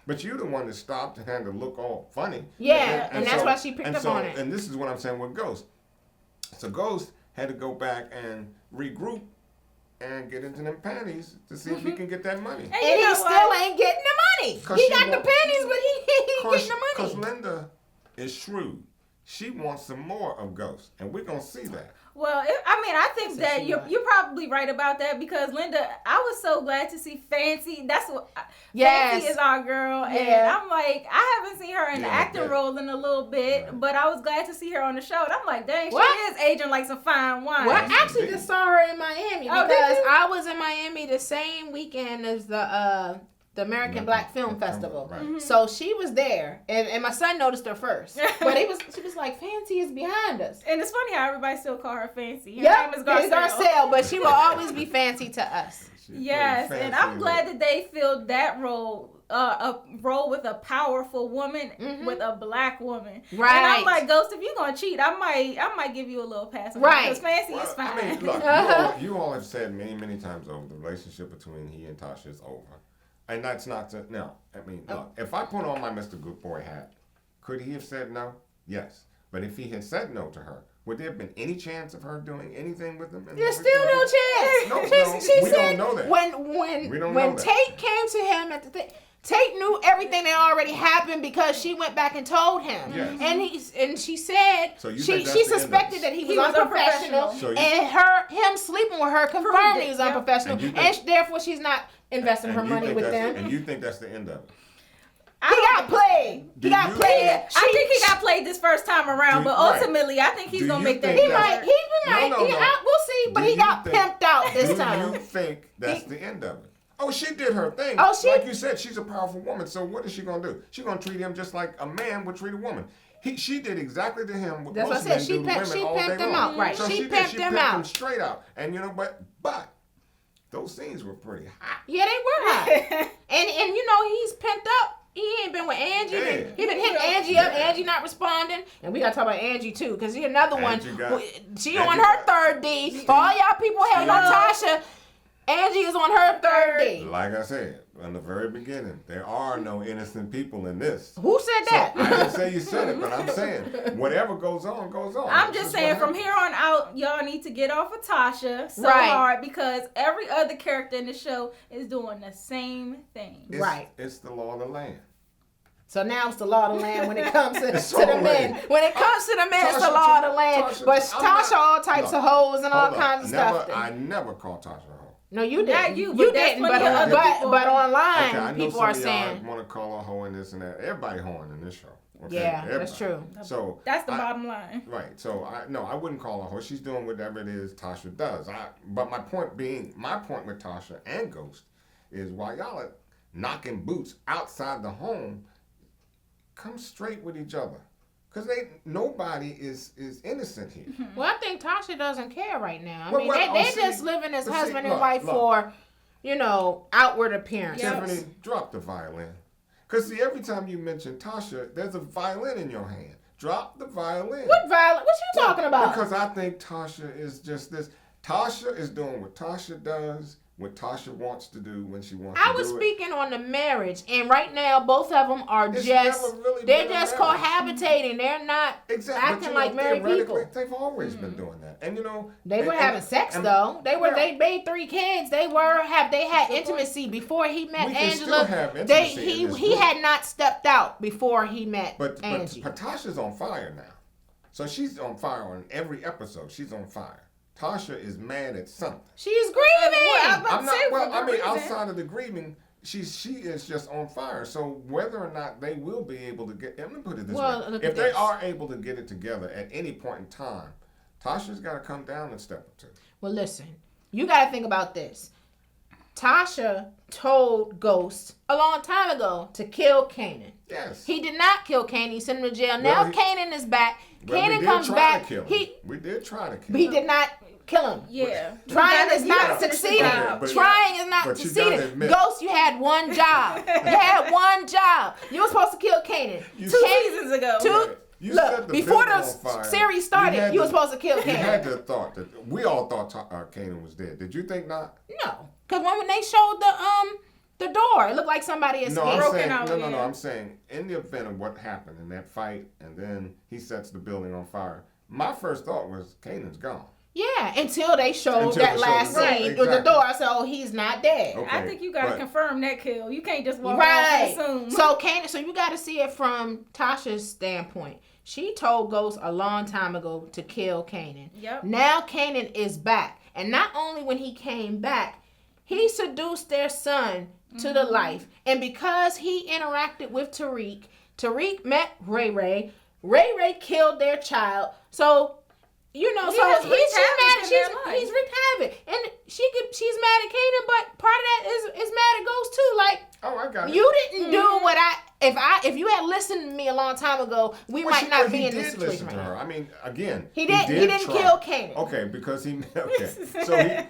[SPEAKER 5] But you're the one that stopped and had to look all funny.
[SPEAKER 4] Yeah, and that's why she picked up on it.
[SPEAKER 5] And this is what I'm saying with Ghost. So Ghost had to go back and regroup and get into them panties to see if he can get that money.
[SPEAKER 3] And
[SPEAKER 4] he still ain't getting the money. He got the panties, but he ain't getting the money.
[SPEAKER 5] Because Linda is shrewd. She wants some more of Ghost, and we're going to see that.
[SPEAKER 3] Well, I think that you're probably right about that because Linda, I was so glad to see Fancy. That's what Fancy is our girl, and I'm like, I haven't seen her in the acting role in a little bit, but I was glad to see her on the show. And I'm like, dang, she is aging like some fine wine.
[SPEAKER 4] Well, I actually just saw her in Miami because I was in Miami the same weekend as the American Black Film Festival.
[SPEAKER 5] Right.
[SPEAKER 3] Mm-hmm.
[SPEAKER 4] So she was there, and my son noticed her first. But she was like, Fancy is behind us.
[SPEAKER 3] And it's funny how everybody still call her Fancy. Her
[SPEAKER 4] Yep,
[SPEAKER 3] name is Garcelle.
[SPEAKER 4] Garcelle, but she will always be Fancy to us.
[SPEAKER 3] Yes, and I'm glad that they filled that role, a role with a powerful woman, with a black woman.
[SPEAKER 4] Right.
[SPEAKER 3] And I'm like, Ghost, if you're gonna cheat, I might give you a little pass.
[SPEAKER 4] Right.
[SPEAKER 3] Because Fancy is fine.
[SPEAKER 5] I mean, look, you all have said many, many times over the relationship between he and Tasha is over. And that's not to, no. I mean, look, if I put on my Mr. Good Boy hat, could he have said no? Yes. But if he had said no to her, would there have been any chance of her doing anything with him?
[SPEAKER 4] There's still no chance.
[SPEAKER 5] We don't know that.
[SPEAKER 4] When Tate came to him at the thing, Tate knew everything that already happened because she went back and told him.
[SPEAKER 5] Yes.
[SPEAKER 4] And she said she suspected that he was unprofessional, and him sleeping with her confirmed he was unprofessional, and therefore she's not investing her money with them.
[SPEAKER 5] And you think that's the end of it?
[SPEAKER 4] He got played.
[SPEAKER 3] I think he got played this first time around, but ultimately, I think he's gonna make that.
[SPEAKER 4] He might. We'll see. But he got pimped out this time.
[SPEAKER 5] Do you think that's the end of it? Oh, she did her thing. Like you said, she's a powerful woman. So what is she gonna do? She's gonna treat him just like a man would treat a woman. She did exactly to him what most men do to women all day long.
[SPEAKER 4] Him out, right?
[SPEAKER 5] So
[SPEAKER 4] she pimped him
[SPEAKER 5] him straight out. And but those scenes were pretty hot.
[SPEAKER 4] Yeah, they were hot. and he's pimped up. He ain't been with Angie. He been hitting Angie up. Angie not responding. And we got to talk about Angie, too, because she's another one. She on her third D. For all y'all people having on Tasha, Angie is on her third D.
[SPEAKER 5] Like I said, in the very beginning, there are no innocent people in this.
[SPEAKER 4] Who said that?
[SPEAKER 5] I didn't say you said it, but I'm saying whatever goes on, goes on.
[SPEAKER 3] I'm just saying from here on out, y'all need to get off of Tasha hard because every other character in the show is doing the same thing.
[SPEAKER 5] It's the law of the land.
[SPEAKER 4] So now it's the law of the land when it comes to the men. When it comes to the men, it's the law of the land. But Tasha all types of hoes and all kinds of stuff.
[SPEAKER 5] I never called Tasha a hoe.
[SPEAKER 4] No, you didn't.
[SPEAKER 3] Not you
[SPEAKER 4] didn't. But online, people are saying.
[SPEAKER 5] I want to call her hoe and this and that. Everybody hoeing in this show. Okay?
[SPEAKER 4] Yeah,
[SPEAKER 5] Everybody.
[SPEAKER 4] that's true.
[SPEAKER 5] So
[SPEAKER 3] that's the bottom line.
[SPEAKER 5] Right. So I wouldn't call her hoe. She's doing whatever it is Tasha does. But my point with Tasha and Ghost is while y'all are knocking boots outside the home, come straight with each other. Because nobody is innocent here.
[SPEAKER 4] Well, I think Tasha doesn't care right now. I mean, they're just living as husband and wife for, outward appearance.
[SPEAKER 5] Tiffany, drop the violin. Because, see, every time you mention Tasha, there's a violin in your hand. Drop the violin.
[SPEAKER 4] What violin? What you talking about?
[SPEAKER 5] Because I think Tasha is just this. Tasha is doing what Tasha does, what Tasha wants to do when she wants to do it.
[SPEAKER 4] I was speaking on the marriage, and right now both of them are they're just cohabitating. They're not acting like married people.
[SPEAKER 5] They've always been doing that, and
[SPEAKER 4] they were having sex though. They made 3 kids. They had intimacy before he met Angela. He had not stepped out before he met Angie.
[SPEAKER 5] But Tasha's on fire now, so she's on fire on every episode. She's on fire. Tasha is mad at something.
[SPEAKER 4] She's grieving.
[SPEAKER 5] Outside of the grieving, she is just on fire. So whether or not they will be able to get, let me put it this way: if they are able to get it together at any point in time, Tasha's got to come down a step or two.
[SPEAKER 4] Well, listen, you got to think about this. Tasha told Ghost a long time ago to kill Kanan.
[SPEAKER 5] Yes.
[SPEAKER 4] He did not kill Kanan. He sent him to jail. Now Kanan is back. Kanan comes back.
[SPEAKER 5] We did try to kill him.
[SPEAKER 4] He did not kill him.
[SPEAKER 3] Yeah.
[SPEAKER 4] Trying is not succeeding. Trying is not succeeding. Ghost, you had one job. You had one job. You were supposed to kill Kanan.
[SPEAKER 3] 2 seasons ago.
[SPEAKER 4] Look, before the series started, you were supposed to kill Kanan.
[SPEAKER 5] You had to have thought that we all thought Kanan was dead. Did you think not?
[SPEAKER 4] No, because when they showed the door, it looked like somebody escaped.
[SPEAKER 5] No, I'm saying in the event of what happened in that fight, and then he sets the building on fire. My first thought was Kanan's gone.
[SPEAKER 4] Yeah, until they showed that last scene with the door. I said, "Oh, he's not dead."
[SPEAKER 5] Okay,
[SPEAKER 3] I think you gotta confirm that kill. You can't just walk off and assume.
[SPEAKER 4] So Kanan, so you gotta see it from Tasha's standpoint. She told Ghost a long time ago to kill Kanan.
[SPEAKER 3] Yep.
[SPEAKER 4] Now Kanan is back, and not only when he came back, he seduced their son to the life, and because he interacted with Tariq met Ray Ray. Ray Ray killed their child. So. You know, he's mad. He's wreaked havoc, and she's mad at Kanan, but part of that is mad at Ghost too. Like,
[SPEAKER 5] oh, I got it.
[SPEAKER 4] You didn't do what if you had listened to me a long time ago, we might not be in this situation right now.
[SPEAKER 5] I mean, again,
[SPEAKER 4] he didn't kill Kanan.
[SPEAKER 5] Okay, because so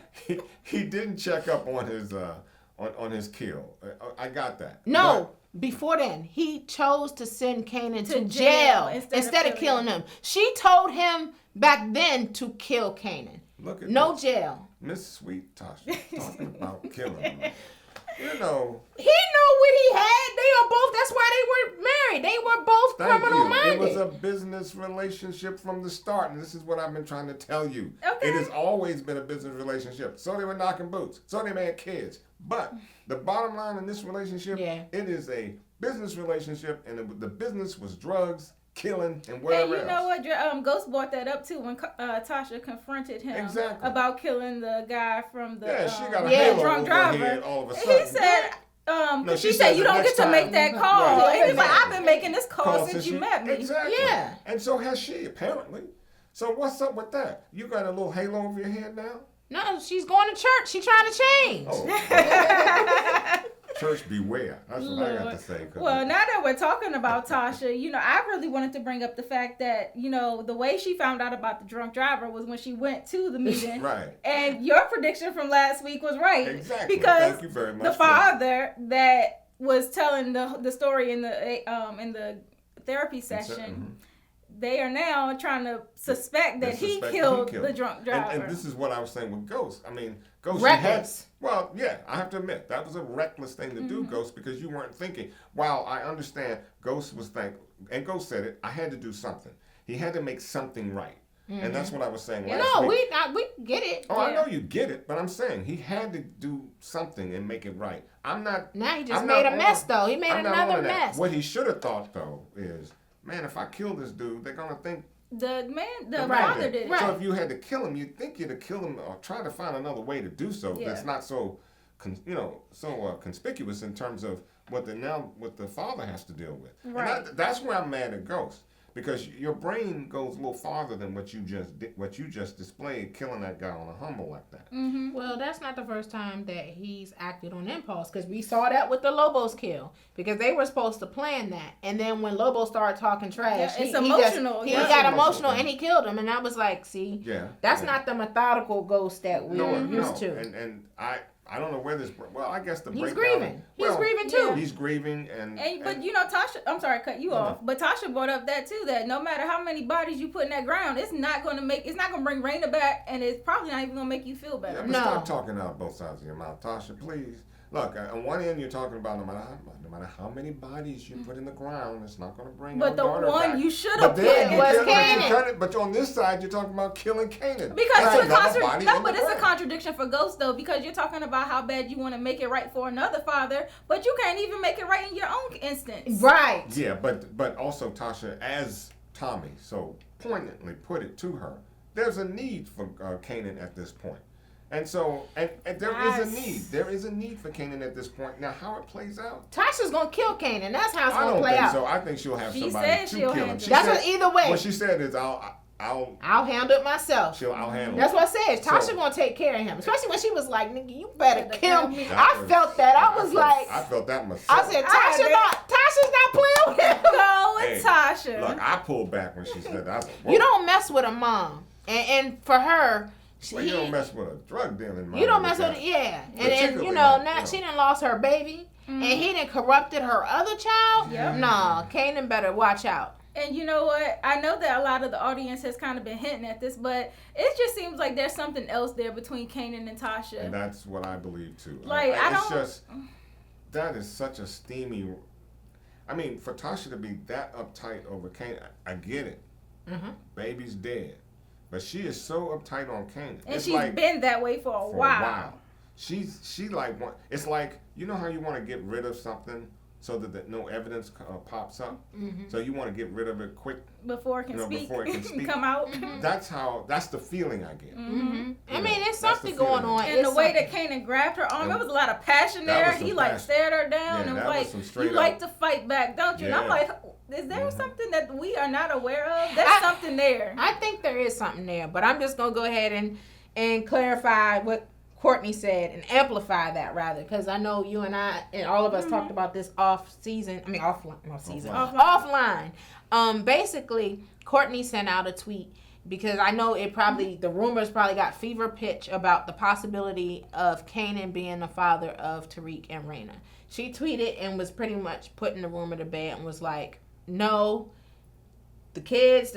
[SPEAKER 5] he didn't check up on his kill. I got that.
[SPEAKER 4] No. Before then, he chose to send Kanan to jail instead of killing him. She told him back then to kill Kanan.
[SPEAKER 5] Look at
[SPEAKER 4] no jail.
[SPEAKER 5] Miss Sweet Tasha talking about killing him. You know.
[SPEAKER 4] He knew what he had. They are both. That's why they were married. They were both criminal minded.
[SPEAKER 5] It was a business relationship from the start, and this is what I've been trying to tell you.
[SPEAKER 3] Okay.
[SPEAKER 5] It has always been a business relationship. So they were knocking boots. So they had kids. But the bottom line in this relationship, it is a business relationship, and the business was drugs, killing, and whatever
[SPEAKER 3] else. And you know what? Ghost brought that up too when Tasha confronted him about killing the guy from the
[SPEAKER 5] she got a halo
[SPEAKER 3] drunk driver.
[SPEAKER 5] All of a sudden.
[SPEAKER 3] He said, she said you don't get to make that call. Right. And he's like, I've been making this call since you met me.
[SPEAKER 5] Exactly.
[SPEAKER 4] Yeah.
[SPEAKER 5] And so has she, apparently. So what's up with that? You got a little halo over your head now?
[SPEAKER 4] No, she's going to church. She's trying to change.
[SPEAKER 5] Oh. Church beware. That's what I got to say.
[SPEAKER 3] Well, now that we're talking about Tasha, you know, I really wanted to bring up the fact that, you know, the way she found out about the drunk driver was when she went to the meeting.
[SPEAKER 5] Right.
[SPEAKER 3] And your prediction from last week was right.
[SPEAKER 5] Exactly.
[SPEAKER 3] Because
[SPEAKER 5] thank you very much.
[SPEAKER 3] The father that was telling the story in the therapy session, they are now trying to suspect that he killed the drunk driver.
[SPEAKER 5] And this is what I was saying with Ghost. I mean, Ghost,
[SPEAKER 4] reckless.
[SPEAKER 5] I have to admit, that was a reckless thing to do, Ghost, because you weren't thinking. While I understand Ghost was thinking, and Ghost said it, I had to do something. He had to make something right. And that's what I was saying last week.
[SPEAKER 4] We get it.
[SPEAKER 5] Oh, I know you get it, but I'm saying he had to do something and make it right. I'm not.
[SPEAKER 4] Now he just made a mess, though. He made another mess.
[SPEAKER 5] What he should have thought, though, is, man, if I kill this dude, they're going to think
[SPEAKER 3] the father did it.
[SPEAKER 5] Right. So if you had to kill him, you'd think you'd have killed him or try to find another way to do so that's not so, conspicuous in terms of what the father has to deal with. Right. And that's where I'm mad at Ghost. Because your brain goes a little farther than what you just displayed, killing that guy on a humble like that.
[SPEAKER 4] Mm-hmm. Well, that's not the first time that he's acted on impulse, because we saw that with the Lobos kill, because they were supposed to plan that, and then when Lobo started talking trash,
[SPEAKER 3] it's emotional.
[SPEAKER 4] He got emotional and he killed him, and I was like, see, that's not the methodical Ghost that we're used to.
[SPEAKER 5] And I don't know where this. Well, I guess
[SPEAKER 4] he's grieving. He's grieving too.
[SPEAKER 5] He's grieving,
[SPEAKER 3] but you know, Tasha. I'm sorry, to cut you off. But Tasha brought up that too. That no matter how many bodies you put in that ground, it's not going to bring Raina back, and it's probably not even going to make you feel better.
[SPEAKER 5] Yeah, but stop talking out both sides of your mouth, Tasha. Please. Look, on one end you're talking about no matter how many bodies you put in the ground, it's not going to bring.
[SPEAKER 3] But the one
[SPEAKER 5] back.
[SPEAKER 3] You should have put
[SPEAKER 4] was Kanan.
[SPEAKER 5] But on this side, you're talking about killing Kanan.
[SPEAKER 3] Because it's a contradiction for Ghost though, because you're talking about how bad you want to make it right for another father, but you can't even make it right in your own instance.
[SPEAKER 4] Right.
[SPEAKER 5] Yeah, but also Tasha, as Tommy so poignantly put it to her, there's a need for Kanan at this point. And so, and there is a need for Kanan at this point. Now, how it plays out?
[SPEAKER 4] Tasha's going to kill Kanan. That's how it's going to play out.
[SPEAKER 5] So I think she'll have somebody to kill him.
[SPEAKER 4] That's what either way.
[SPEAKER 5] What she said is,
[SPEAKER 4] I'll handle it myself.
[SPEAKER 5] I'll handle
[SPEAKER 4] That's
[SPEAKER 5] it.
[SPEAKER 4] what I said. Tasha gonna take care of him. Especially when she was like, nigga, you better kill me. I felt that. I
[SPEAKER 5] felt that myself.
[SPEAKER 4] I said, Tasha's not playing with him.
[SPEAKER 3] No, it's Tasha.
[SPEAKER 5] Look, I pulled back when she said that.
[SPEAKER 4] You don't mess with a mom. And for her,
[SPEAKER 5] you don't mess with a drug dealing mom.
[SPEAKER 4] You don't mess with it, yeah. And now she done lost her baby, and he done corrupted her other child.
[SPEAKER 3] Yep.
[SPEAKER 4] Nah, Kanan better watch out.
[SPEAKER 3] And you know what? I know that a lot of the audience has kind of been hinting at this, but it just seems like there's something else there between Kanan and Tasha.
[SPEAKER 5] And that's what I believe too.
[SPEAKER 3] Like,
[SPEAKER 5] that is such a steamy. I mean, for Tasha to be that uptight over Kanan, I get it. Mm-hmm. Baby's dead, but she is so uptight on Kanan.
[SPEAKER 3] And she's been that way for a while.
[SPEAKER 5] She like it's like, you know how you want to get rid of something so that no evidence pops up. Mm-hmm. So you want to get rid of it quick
[SPEAKER 3] before it can speak, come out.
[SPEAKER 5] Mm-hmm. That's the feeling I get.
[SPEAKER 4] Mm-hmm. I mean, there's something going on.
[SPEAKER 3] And the way that Kanan grabbed her arm, there was a lot of passion there. He like stared her down and was like, "You like to fight back, don't you?"
[SPEAKER 5] Yeah.
[SPEAKER 3] And I'm like, is there something that we are not aware of? There's something there.
[SPEAKER 4] I think there is something there, but I'm just gonna go ahead and clarify what Courtney said and amplify that rather, because I know you and I and all of us talked about this offline. Basically, Courtney sent out a tweet because I know the rumors probably got fever pitch about the possibility of Kanan being the father of Tariq and Raina. She tweeted and was pretty much putting the rumor to bed and was like, no, the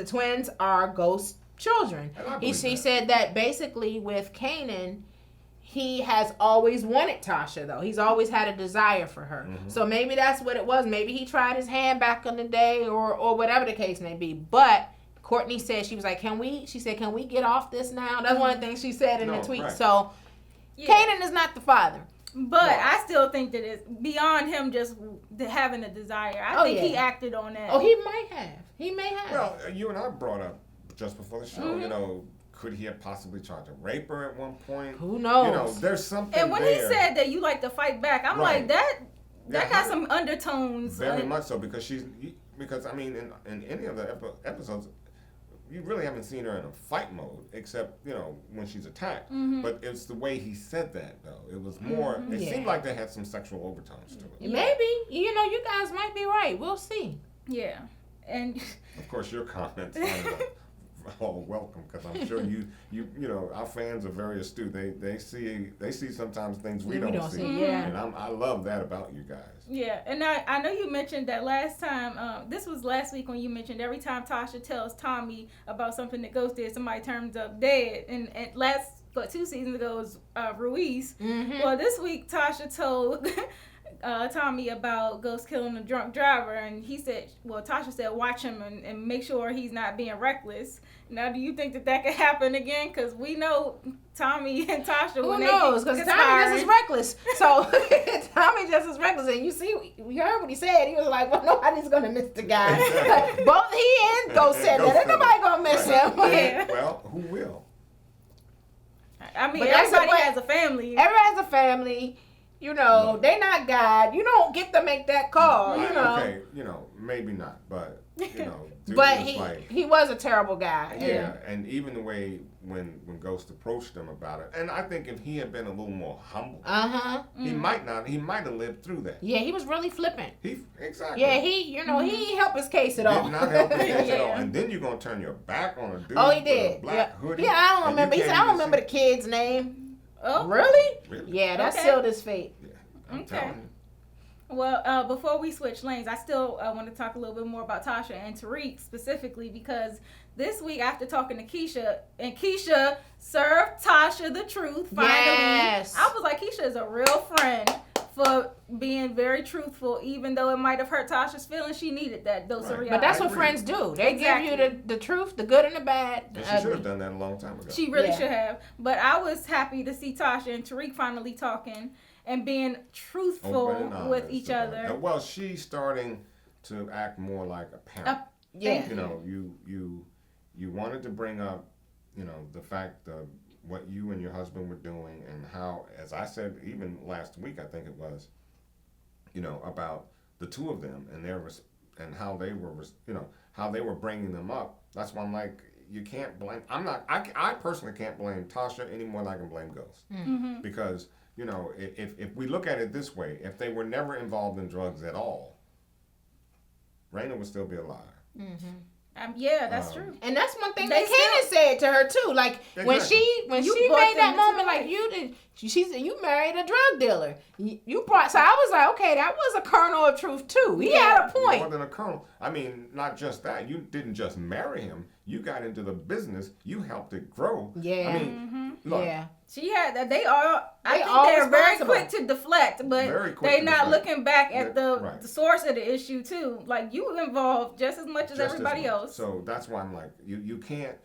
[SPEAKER 4] twins are ghost children. She said that basically with Kanan, he has always wanted Tasha, though. He's always had a desire for her. Mm-hmm. So maybe that's what it was. Maybe he tried his hand back in the day or whatever the case may be. But Courtney said, she was like, can we get off this now? That's one of the things she said in the tweet. Right. So Kanan is not the father.
[SPEAKER 3] But I still think that it's beyond him just having a desire. I think he acted on that.
[SPEAKER 4] Oh, he may have.
[SPEAKER 5] Well, you and I brought up just before the show, could he have possibly tried to rape her at one point?
[SPEAKER 4] Who knows?
[SPEAKER 5] There's something
[SPEAKER 3] And when
[SPEAKER 5] there.
[SPEAKER 3] he said that you like to fight back, I'm like, that got some undertones.
[SPEAKER 5] Very much so, because I mean, in any of the episodes, you really haven't seen her in a fight mode, except, when she's attacked. Mm-hmm. But it's the way he said that, though. It was more, it seemed like they had some sexual overtones to it.
[SPEAKER 4] Maybe. You guys might be right. We'll see.
[SPEAKER 3] Yeah. And
[SPEAKER 5] of course, your comments all welcome, because I'm sure our fans are very astute. They see sometimes things we don't see.
[SPEAKER 4] Yeah.
[SPEAKER 5] And I love that about you guys.
[SPEAKER 3] Yeah, and I know you mentioned that last time. This was last week when you mentioned every time Tasha tells Tommy about something that Ghost did, somebody turns up dead. And 2 seasons ago was Ruiz. Mm-hmm. Well, this week Tasha told Tommy about Ghost killing a drunk driver, and Tasha said, watch him and make sure he's not being reckless. Now, do you think that could happen again? Because we know Tommy and Tasha.
[SPEAKER 4] Who knows? Because Tommy just is reckless. So Tommy just is reckless, and you see, we heard what he said. He was like, "Well, nobody's gonna miss the guy." Both he and Ghost said that. Ain't nobody gonna miss him.
[SPEAKER 3] Yeah.
[SPEAKER 5] Well, who will?
[SPEAKER 3] I mean, everybody has a family.
[SPEAKER 4] Everybody has a family. They not God. You don't get to make that call.
[SPEAKER 5] Okay, maybe not, but
[SPEAKER 4] but he was a terrible guy.
[SPEAKER 5] Yeah, and even the way when Ghost approached him about it, and I think if he had been a little more humble, he might have lived through that.
[SPEAKER 4] Yeah, he was really flippant.
[SPEAKER 5] Exactly.
[SPEAKER 4] Yeah, he didn't help his case at all.
[SPEAKER 5] Did not help his case at all. And then you're gonna turn your back on a dude.
[SPEAKER 4] Oh, he did.
[SPEAKER 5] With a black hoodie.
[SPEAKER 4] Yeah, I don't remember. He said, I don't remember the kid's name.
[SPEAKER 3] Oh,
[SPEAKER 4] really? Yeah, that sealed his fate.
[SPEAKER 5] Yeah, I'm telling you.
[SPEAKER 3] Well, before we switch lanes, I still want to talk a little bit more about Tasha and Tariq specifically, because this week after talking to Keisha, and Keisha served Tasha the truth finally.
[SPEAKER 4] Yes.
[SPEAKER 3] I was like, Keisha is a real friend for being very truthful, even though it might have hurt Tasha's feelings. She needed that dose of reality.
[SPEAKER 4] But that's what friends do. They give you the truth, the good and the bad.
[SPEAKER 5] And she should have done that a long time ago.
[SPEAKER 3] She really should have. But I was happy to see Tasha and Tariq finally talking and being truthful with each other.
[SPEAKER 5] Well, she's starting to act more like a parent. You wanted to bring up, the fact of what you and your husband were doing, and how, as I said, even last week, I think it was, about the two of them and how they were bringing them up. That's why I'm like, you can't blame. I personally can't blame Tasha any more than I can blame Ghost.
[SPEAKER 3] Mm-hmm.
[SPEAKER 5] Because, if we look at it this way, if they were never involved in drugs at all, Raina would still be alive.
[SPEAKER 4] Mm-hmm.
[SPEAKER 3] Yeah, that's true.
[SPEAKER 4] And that's one thing that Candace said to her too. Like when she made that moment, like you did, she said you married a drug dealer. You brought. So I was like, okay, that was a kernel of truth too. He had a point.
[SPEAKER 5] More than a kernel. I mean, not just that. You didn't just marry him. You got into the business. You helped it grow.
[SPEAKER 4] Yeah.
[SPEAKER 5] I mean, look.
[SPEAKER 4] Yeah.
[SPEAKER 3] She had that. I think
[SPEAKER 4] all
[SPEAKER 3] they're very
[SPEAKER 4] responsible.
[SPEAKER 3] quick to deflect, but they're not looking back at the source of the issue too. Like you were involved just as much as everybody else.
[SPEAKER 5] So that's why I'm like, you can't.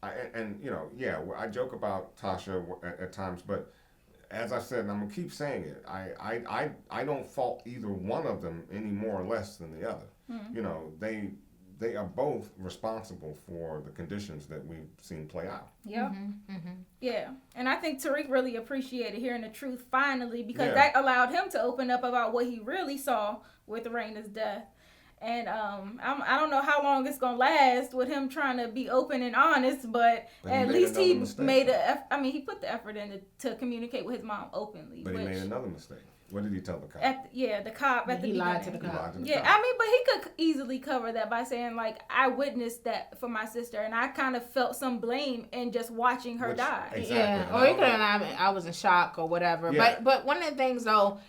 [SPEAKER 5] I joke about Tasha at times, but as I said, and I'm gonna keep saying it, I don't fault either one of them any more or less than the other. Mm-hmm. They are both responsible for the conditions that we've seen play out.
[SPEAKER 3] Yeah.
[SPEAKER 4] Mm-hmm. Mm-hmm.
[SPEAKER 3] Yeah. And I think Tariq really appreciated hearing the truth finally because that allowed him to open up about what he really saw with Raina's death. And I don't know how long it's going to last with him trying to be open and honest, but at least he made he put the effort in to communicate with his mom openly.
[SPEAKER 5] But he made another mistake. What did he tell the cop?
[SPEAKER 3] The cop at the beginning.
[SPEAKER 4] He lied to the cop.
[SPEAKER 3] Yeah, I mean, but he could easily cover that by saying, like, I witnessed that for my sister, and I kind of felt some blame in just watching her die.
[SPEAKER 5] Exactly.
[SPEAKER 4] Yeah, or he could have, I was in shock or whatever. Yeah. But one of the things, though,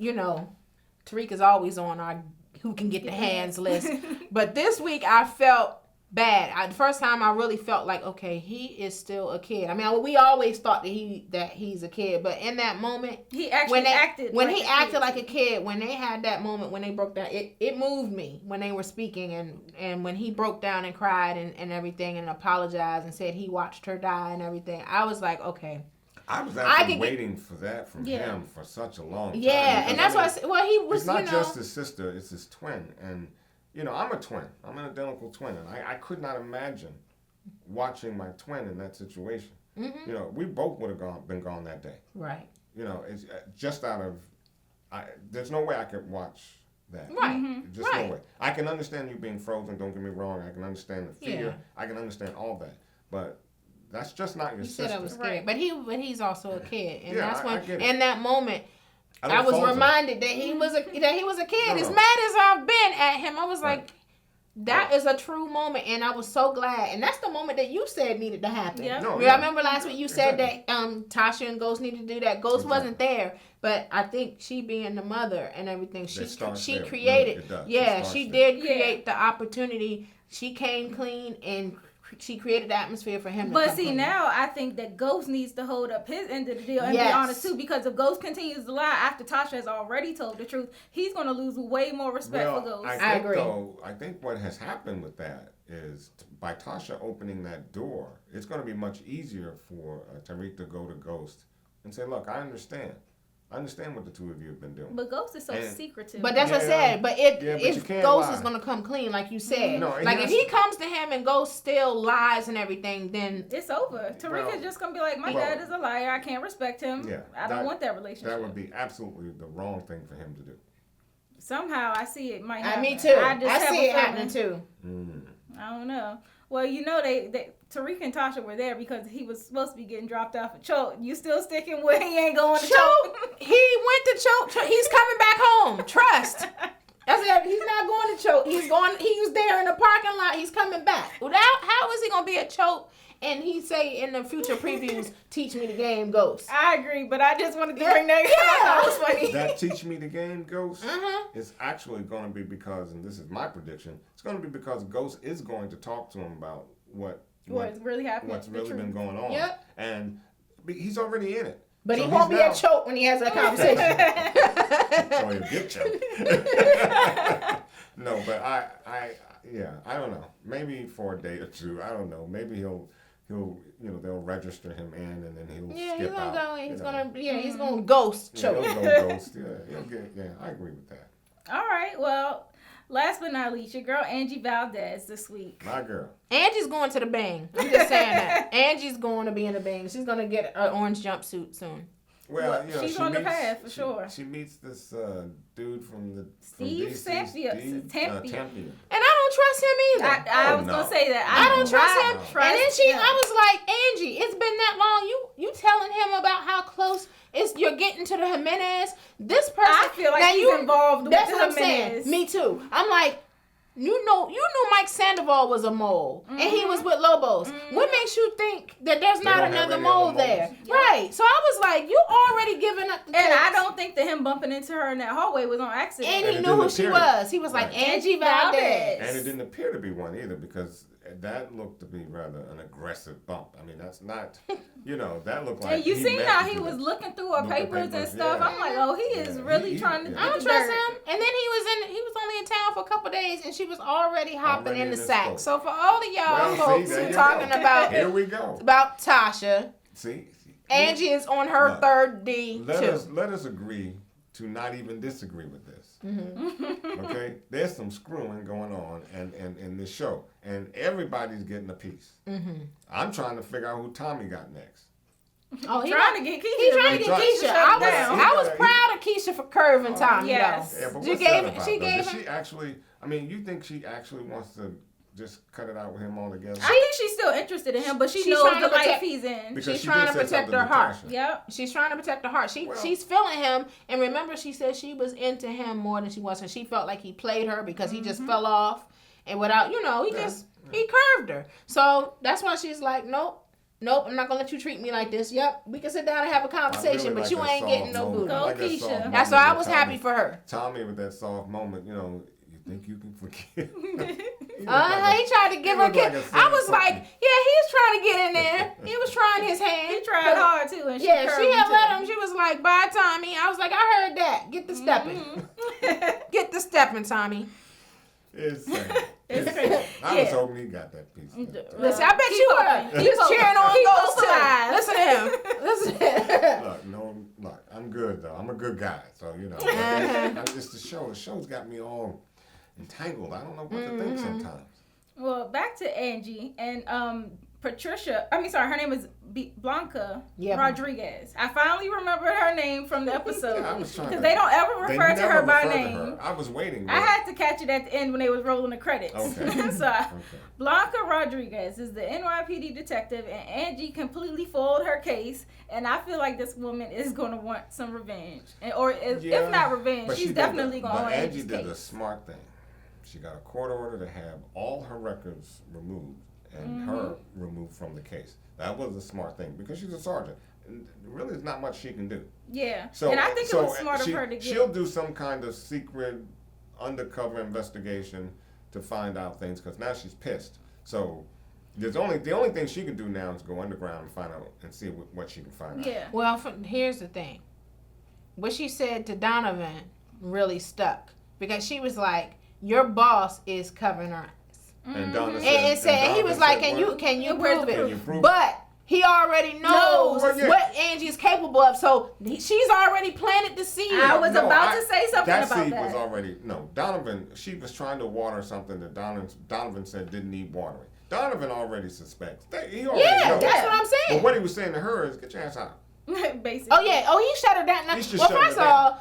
[SPEAKER 4] Tariq is always on our who can get the hands list. But this week, I felt bad. The first time I really felt like, okay, he is still a kid. I mean, we always thought that he's a kid, but in that moment,
[SPEAKER 3] he actually acted
[SPEAKER 4] like a kid. When they had that moment when they broke down, it moved me when they were speaking, and when he broke down and cried and everything and apologized and said he watched her die and everything. I was like, okay.
[SPEAKER 5] I was actually waiting for that from him for such a long time.
[SPEAKER 4] Yeah, and that's why I said, well, he was.
[SPEAKER 5] It's not just his sister; it's his twin, and. I'm a twin. I'm an identical twin, and I could not imagine watching my twin in that situation. Mm-hmm. We both would have been gone that day.
[SPEAKER 4] Right.
[SPEAKER 5] It's just out of. There's no way I could watch that.
[SPEAKER 4] Right. Mm-hmm.
[SPEAKER 5] Just no way. I can understand you being frozen. Don't get me wrong. I can understand the fear. Yeah. I can understand all that, but that's just not your sister.
[SPEAKER 4] He said I was scared, but he's also a kid, and that's when
[SPEAKER 5] I get it.
[SPEAKER 4] In that moment. I was reminded that he was a kid. As mad as I've been at him, I was like, that is a true moment, and I was so glad. And that's the moment that you said needed to happen. Yeah. I remember last week you said that Tasha and Ghost needed to do that. Ghost wasn't there, but I think she being the mother and everything, she created. She did create the opportunity. She came clean and she created the atmosphere for him.
[SPEAKER 3] But see, now I think that Ghost needs to hold up his end of the deal and be honest too, because if Ghost continues to lie after Tasha has already told the truth, he's going to lose way more respect for Ghost.
[SPEAKER 5] I agree. I think what has happened with that is by Tasha opening that door, it's going to be much easier for Tariq to go to Ghost and say, "Look, I understand what the two of you have been doing."
[SPEAKER 3] But Ghost is so secretive.
[SPEAKER 4] But that's what I said. But if Ghost is going to come clean, like you said, if he comes to him and Ghost still lies and everything, then
[SPEAKER 3] it's over. Tariq is just going to be like, my dad is a liar. I can't respect him. Yeah, I don't want that relationship.
[SPEAKER 5] That would be absolutely the wrong thing for him to do.
[SPEAKER 3] Somehow I see it might happen.
[SPEAKER 4] Me too. I see it happening too.
[SPEAKER 3] I don't know. Well, they Tariq and Tasha were there because he was supposed to be getting dropped off at Choke. You still sticking with he ain't going to Choke?
[SPEAKER 4] He went to Choke. He's coming back home. Trust. I said he's not going to Choke. He was there in the parking lot. He's coming back. How is he going to be at Choke? And he say in the future previews, "Teach me the game, Ghost."
[SPEAKER 3] I agree, but I just wanted to bring that. That was funny.
[SPEAKER 5] That "Teach me the game, Ghost" is actually going to be because, and this is my prediction, it's going to be because Ghost is going to talk to him about what's
[SPEAKER 3] really happening,
[SPEAKER 5] what's really been going on.
[SPEAKER 4] Yep.
[SPEAKER 5] And he's already in it.
[SPEAKER 4] But so he won't be at Choke when he has that conversation.
[SPEAKER 5] So he'll get choked. No, but I don't know. Maybe for a day or two. I don't know. Maybe they'll register him in and then he'll skip out.
[SPEAKER 4] He's gonna ghost Choke.
[SPEAKER 5] He'll go ghost. I agree with that.
[SPEAKER 3] All right. Well, last but not least, your girl Angie Valdez this week.
[SPEAKER 5] My girl.
[SPEAKER 4] Angie's going to the Bang. I'm just saying that. Angie's going to be in the Bang. She's gonna get an orange jumpsuit soon.
[SPEAKER 3] Well, she's on the path for sure.
[SPEAKER 5] She meets this dude from
[SPEAKER 3] Steve Champion.
[SPEAKER 5] Champion.
[SPEAKER 4] And I don't trust him either.
[SPEAKER 3] I was gonna say that.
[SPEAKER 4] I don't trust him. And then I was like, Angie, it's been that long. You telling him about how close you're getting to the Jimenez. This person. I
[SPEAKER 3] feel like he's involved with
[SPEAKER 4] that's
[SPEAKER 3] the
[SPEAKER 4] what
[SPEAKER 3] Jimenez.
[SPEAKER 4] I'm saying. Me too. I'm like, you know Mike Sandoval was a mole, and he was with Lobos. What makes you think that there's not another mole there? Yep. Right. So I was like, you already giving up the
[SPEAKER 3] And
[SPEAKER 4] text.
[SPEAKER 3] I don't think that him bumping into her in that hallway was on accident.
[SPEAKER 4] And he knew who she was. He was like, Angie Valdez.
[SPEAKER 5] And it didn't appear to be one either, because that looked to be rather an aggressive bump. I mean, that's not, that looked like.
[SPEAKER 3] And you seen how he was looking through her papers and stuff. Yeah. I'm like, oh, he is really trying to.
[SPEAKER 4] I don't trust him. And then he was only in town for a couple days, and she was already hopping in the sack. So for all of y'all folks who talking about,
[SPEAKER 5] here we go,
[SPEAKER 4] about Tasha.
[SPEAKER 5] See,
[SPEAKER 4] Angie is on her third D too.
[SPEAKER 5] Let us agree to not even disagree with this. Mm-hmm. Okay, there's some screwing going on in this show, and everybody's getting a piece. Mm-hmm. I'm trying to figure out who Tommy got next.
[SPEAKER 3] Oh, he's trying to get Keisha.
[SPEAKER 4] He's trying to get Keisha. I was proud of Keisha for curving Tommy.
[SPEAKER 3] Yes.
[SPEAKER 5] Yeah, but she actually. I mean, you think she actually wants to just cut it out with him altogether?
[SPEAKER 3] I think she's still interested in him, but she's knows the life he's in.
[SPEAKER 5] Because
[SPEAKER 4] she's trying to protect her heart.
[SPEAKER 3] Yep.
[SPEAKER 4] She's trying to protect her heart. She's feeling him, and remember, she said she was into him more than she was, and she felt like he played her because he just fell off, and without, he curved her. So that's why she's like, nope, I'm not gonna let you treat me like this. Yep, we can sit down and have a conversation, but you ain't getting no booty.
[SPEAKER 3] Go, Keisha.
[SPEAKER 4] That's why I was happy for her.
[SPEAKER 5] Tommy with that soft moment, you think you can forgive?
[SPEAKER 4] He tried to give her a kiss. I was like, yeah, he's trying to get in there. He was trying his hand.
[SPEAKER 3] He tried hard too, and she
[SPEAKER 4] had let him. She was like, bye, Tommy. I was like, I heard that. Get the stepping. Get the stepping, Tommy.
[SPEAKER 5] It's sad. I was hoping he got that piece.
[SPEAKER 4] Listen, I bet you were. He was cheering on those too. Listen to him.
[SPEAKER 5] Look, I'm good though. I'm a good guy, so It's the show. The show's got me all entangled. I don't know what to think sometimes.
[SPEAKER 3] Well, back to Angie and Patricia. Her name is Blanca Rodriguez. I finally remembered her name from the episode because they don't ever refer to her by name.
[SPEAKER 5] I was waiting.
[SPEAKER 3] I had to catch it at the end when they was rolling the credits. Okay. Blanca Rodriguez is the NYPD detective, and Angie completely foiled her case. And I feel like this woman is going to want some revenge, if not revenge, she's definitely going to want Angie's case.
[SPEAKER 5] Angie did a smart thing. She got a court order to have all her records removed and her removed from the case. That was a smart thing because she's a sergeant. And really, there's not much she can do.
[SPEAKER 3] Yeah. And I think it was smart of her to get.
[SPEAKER 5] She'll do some kind of secret, undercover investigation to find out things because now she's pissed. So the only thing she can do now is go underground and find out and see what she can find out.
[SPEAKER 3] Yeah.
[SPEAKER 4] Well, here's the thing. What she said to Donovan really stuck because she was like, "Your boss is covering her."
[SPEAKER 5] And Donna
[SPEAKER 4] said, he was like, can you prove it? But he already knows what Angie's capable of, so she's already planted the seed.
[SPEAKER 3] I was about to say something about that.
[SPEAKER 5] That seed was already, Donovan, she was trying to water something that Donovan said didn't need watering. Donovan already suspects. He already knows.
[SPEAKER 4] That's what I'm saying.
[SPEAKER 5] But what he was saying to her is, get your ass out.
[SPEAKER 3] Basically.
[SPEAKER 4] Oh yeah. Oh, he shut her down. First of all,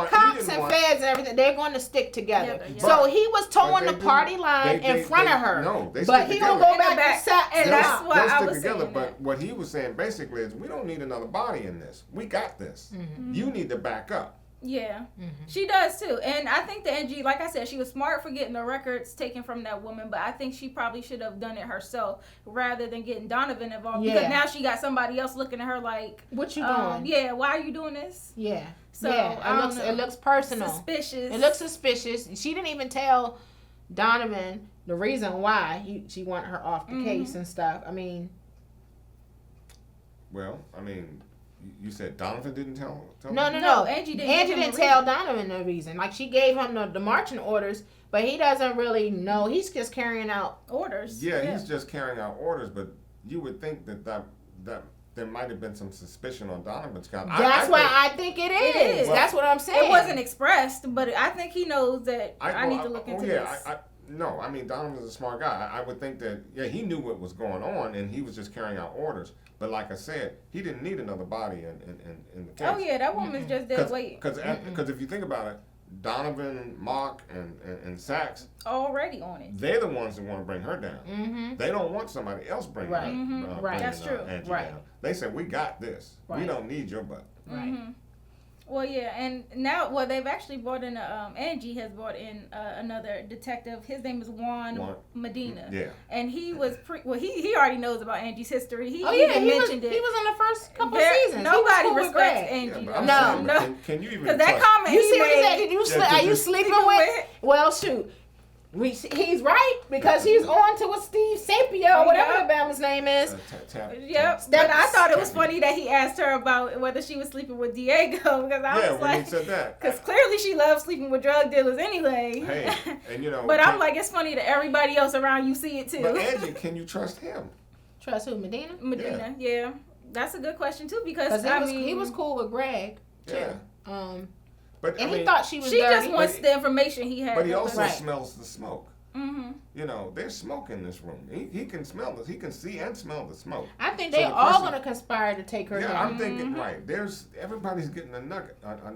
[SPEAKER 4] cops and feds and everything, they're going to stick together. Yeah. So he was towing the party line in front of her.
[SPEAKER 5] No, they
[SPEAKER 4] but
[SPEAKER 5] stick
[SPEAKER 4] he
[SPEAKER 5] together.
[SPEAKER 4] gonna go back
[SPEAKER 3] and that's what I was
[SPEAKER 5] together.
[SPEAKER 3] saying.
[SPEAKER 5] But what he was saying basically is, we don't need another body in this. We got this. Mm-hmm. You need to back up.
[SPEAKER 3] Yeah, she does too. And I think that Angie, like I said, she was smart for getting the records taken from that woman, but I think she probably should have done it herself rather than getting Donovan involved because now she got somebody else looking at her like,
[SPEAKER 4] what you doing?
[SPEAKER 3] Yeah, why are you doing this?
[SPEAKER 4] Yeah.
[SPEAKER 3] So
[SPEAKER 4] it looks personal.
[SPEAKER 3] Suspicious.
[SPEAKER 4] It looks suspicious. She didn't even tell Donovan the reason why she wanted her off the case and stuff. I mean.
[SPEAKER 5] Well, you said Donovan didn't tell
[SPEAKER 4] No.
[SPEAKER 3] Angie
[SPEAKER 4] didn't tell Donovan the reason. Like, she gave him the marching orders, but he doesn't really know. He's just carrying out
[SPEAKER 3] orders.
[SPEAKER 5] Yeah, he's just carrying out orders, but you would think that there might have been some suspicion on Donovan's count.
[SPEAKER 4] That's why I think it is. Well, that's what I'm saying.
[SPEAKER 3] It wasn't expressed, but I think he knows that I need to look into this.
[SPEAKER 5] No, Donovan's a smart guy. I would think that, he knew what was going on, and he was just carrying out orders. But like I said, he didn't need another body in the case.
[SPEAKER 3] Oh, yeah, that woman's just dead waiting.
[SPEAKER 5] Because if you think about it, Donovan, Mark, and Sachs
[SPEAKER 3] already on it.
[SPEAKER 5] They're the ones that want to bring her down.
[SPEAKER 4] Mm-hmm.
[SPEAKER 5] They don't want somebody else bringing her
[SPEAKER 3] Right.
[SPEAKER 5] bringing,
[SPEAKER 3] That's true.
[SPEAKER 5] Angie
[SPEAKER 4] Right.
[SPEAKER 5] down. They said, we got this.
[SPEAKER 4] Right.
[SPEAKER 5] We don't need your butt.
[SPEAKER 4] Right.
[SPEAKER 3] Mm-hmm. Well, yeah, and now, they've actually brought in, Angie has brought in another detective. His name is Juan Medina.
[SPEAKER 5] Yeah.
[SPEAKER 3] And he was, he already knows about Angie's history. He mentioned it.
[SPEAKER 4] He was in the first couple seasons.
[SPEAKER 3] Nobody
[SPEAKER 4] cool
[SPEAKER 3] respects Angie.
[SPEAKER 5] Yeah,
[SPEAKER 3] No.
[SPEAKER 5] Can you even
[SPEAKER 3] Because that
[SPEAKER 5] trust-
[SPEAKER 3] comment
[SPEAKER 4] You
[SPEAKER 3] he
[SPEAKER 4] see what he
[SPEAKER 3] made.
[SPEAKER 4] said? Are you sleeping with? Well, shoot. He's right because he's on to what Steve Sapio, whatever the Bama's name is.
[SPEAKER 3] Yep. But I thought it was funny that he asked her about whether she was sleeping with Diego because I was
[SPEAKER 5] when
[SPEAKER 3] like,
[SPEAKER 5] he said that.
[SPEAKER 3] because clearly she loves sleeping with drug dealers anyway.
[SPEAKER 5] Hey, and you know.
[SPEAKER 3] But I'm like, it's funny that everybody else around you see it too.
[SPEAKER 5] But Angie, can you trust him?
[SPEAKER 4] Trust who, Medina?
[SPEAKER 3] Medina, yeah. That's a good question too because
[SPEAKER 4] he was cool with Greg.
[SPEAKER 5] Yeah. But
[SPEAKER 4] And
[SPEAKER 5] I mean,
[SPEAKER 4] he thought she was
[SPEAKER 3] she
[SPEAKER 4] dirty.
[SPEAKER 3] just wants the information he had.
[SPEAKER 5] But he also
[SPEAKER 4] Right.
[SPEAKER 5] smells the smoke.
[SPEAKER 3] Mm-hmm.
[SPEAKER 5] You know, there's smoke in this room. He can smell it. He can see and smell the smoke.
[SPEAKER 4] I think
[SPEAKER 5] So
[SPEAKER 4] they
[SPEAKER 5] the
[SPEAKER 4] all
[SPEAKER 5] person-
[SPEAKER 4] going to conspire to take her
[SPEAKER 5] Yeah,
[SPEAKER 4] down.
[SPEAKER 5] I'm thinking right. Everybody's getting a nugget, a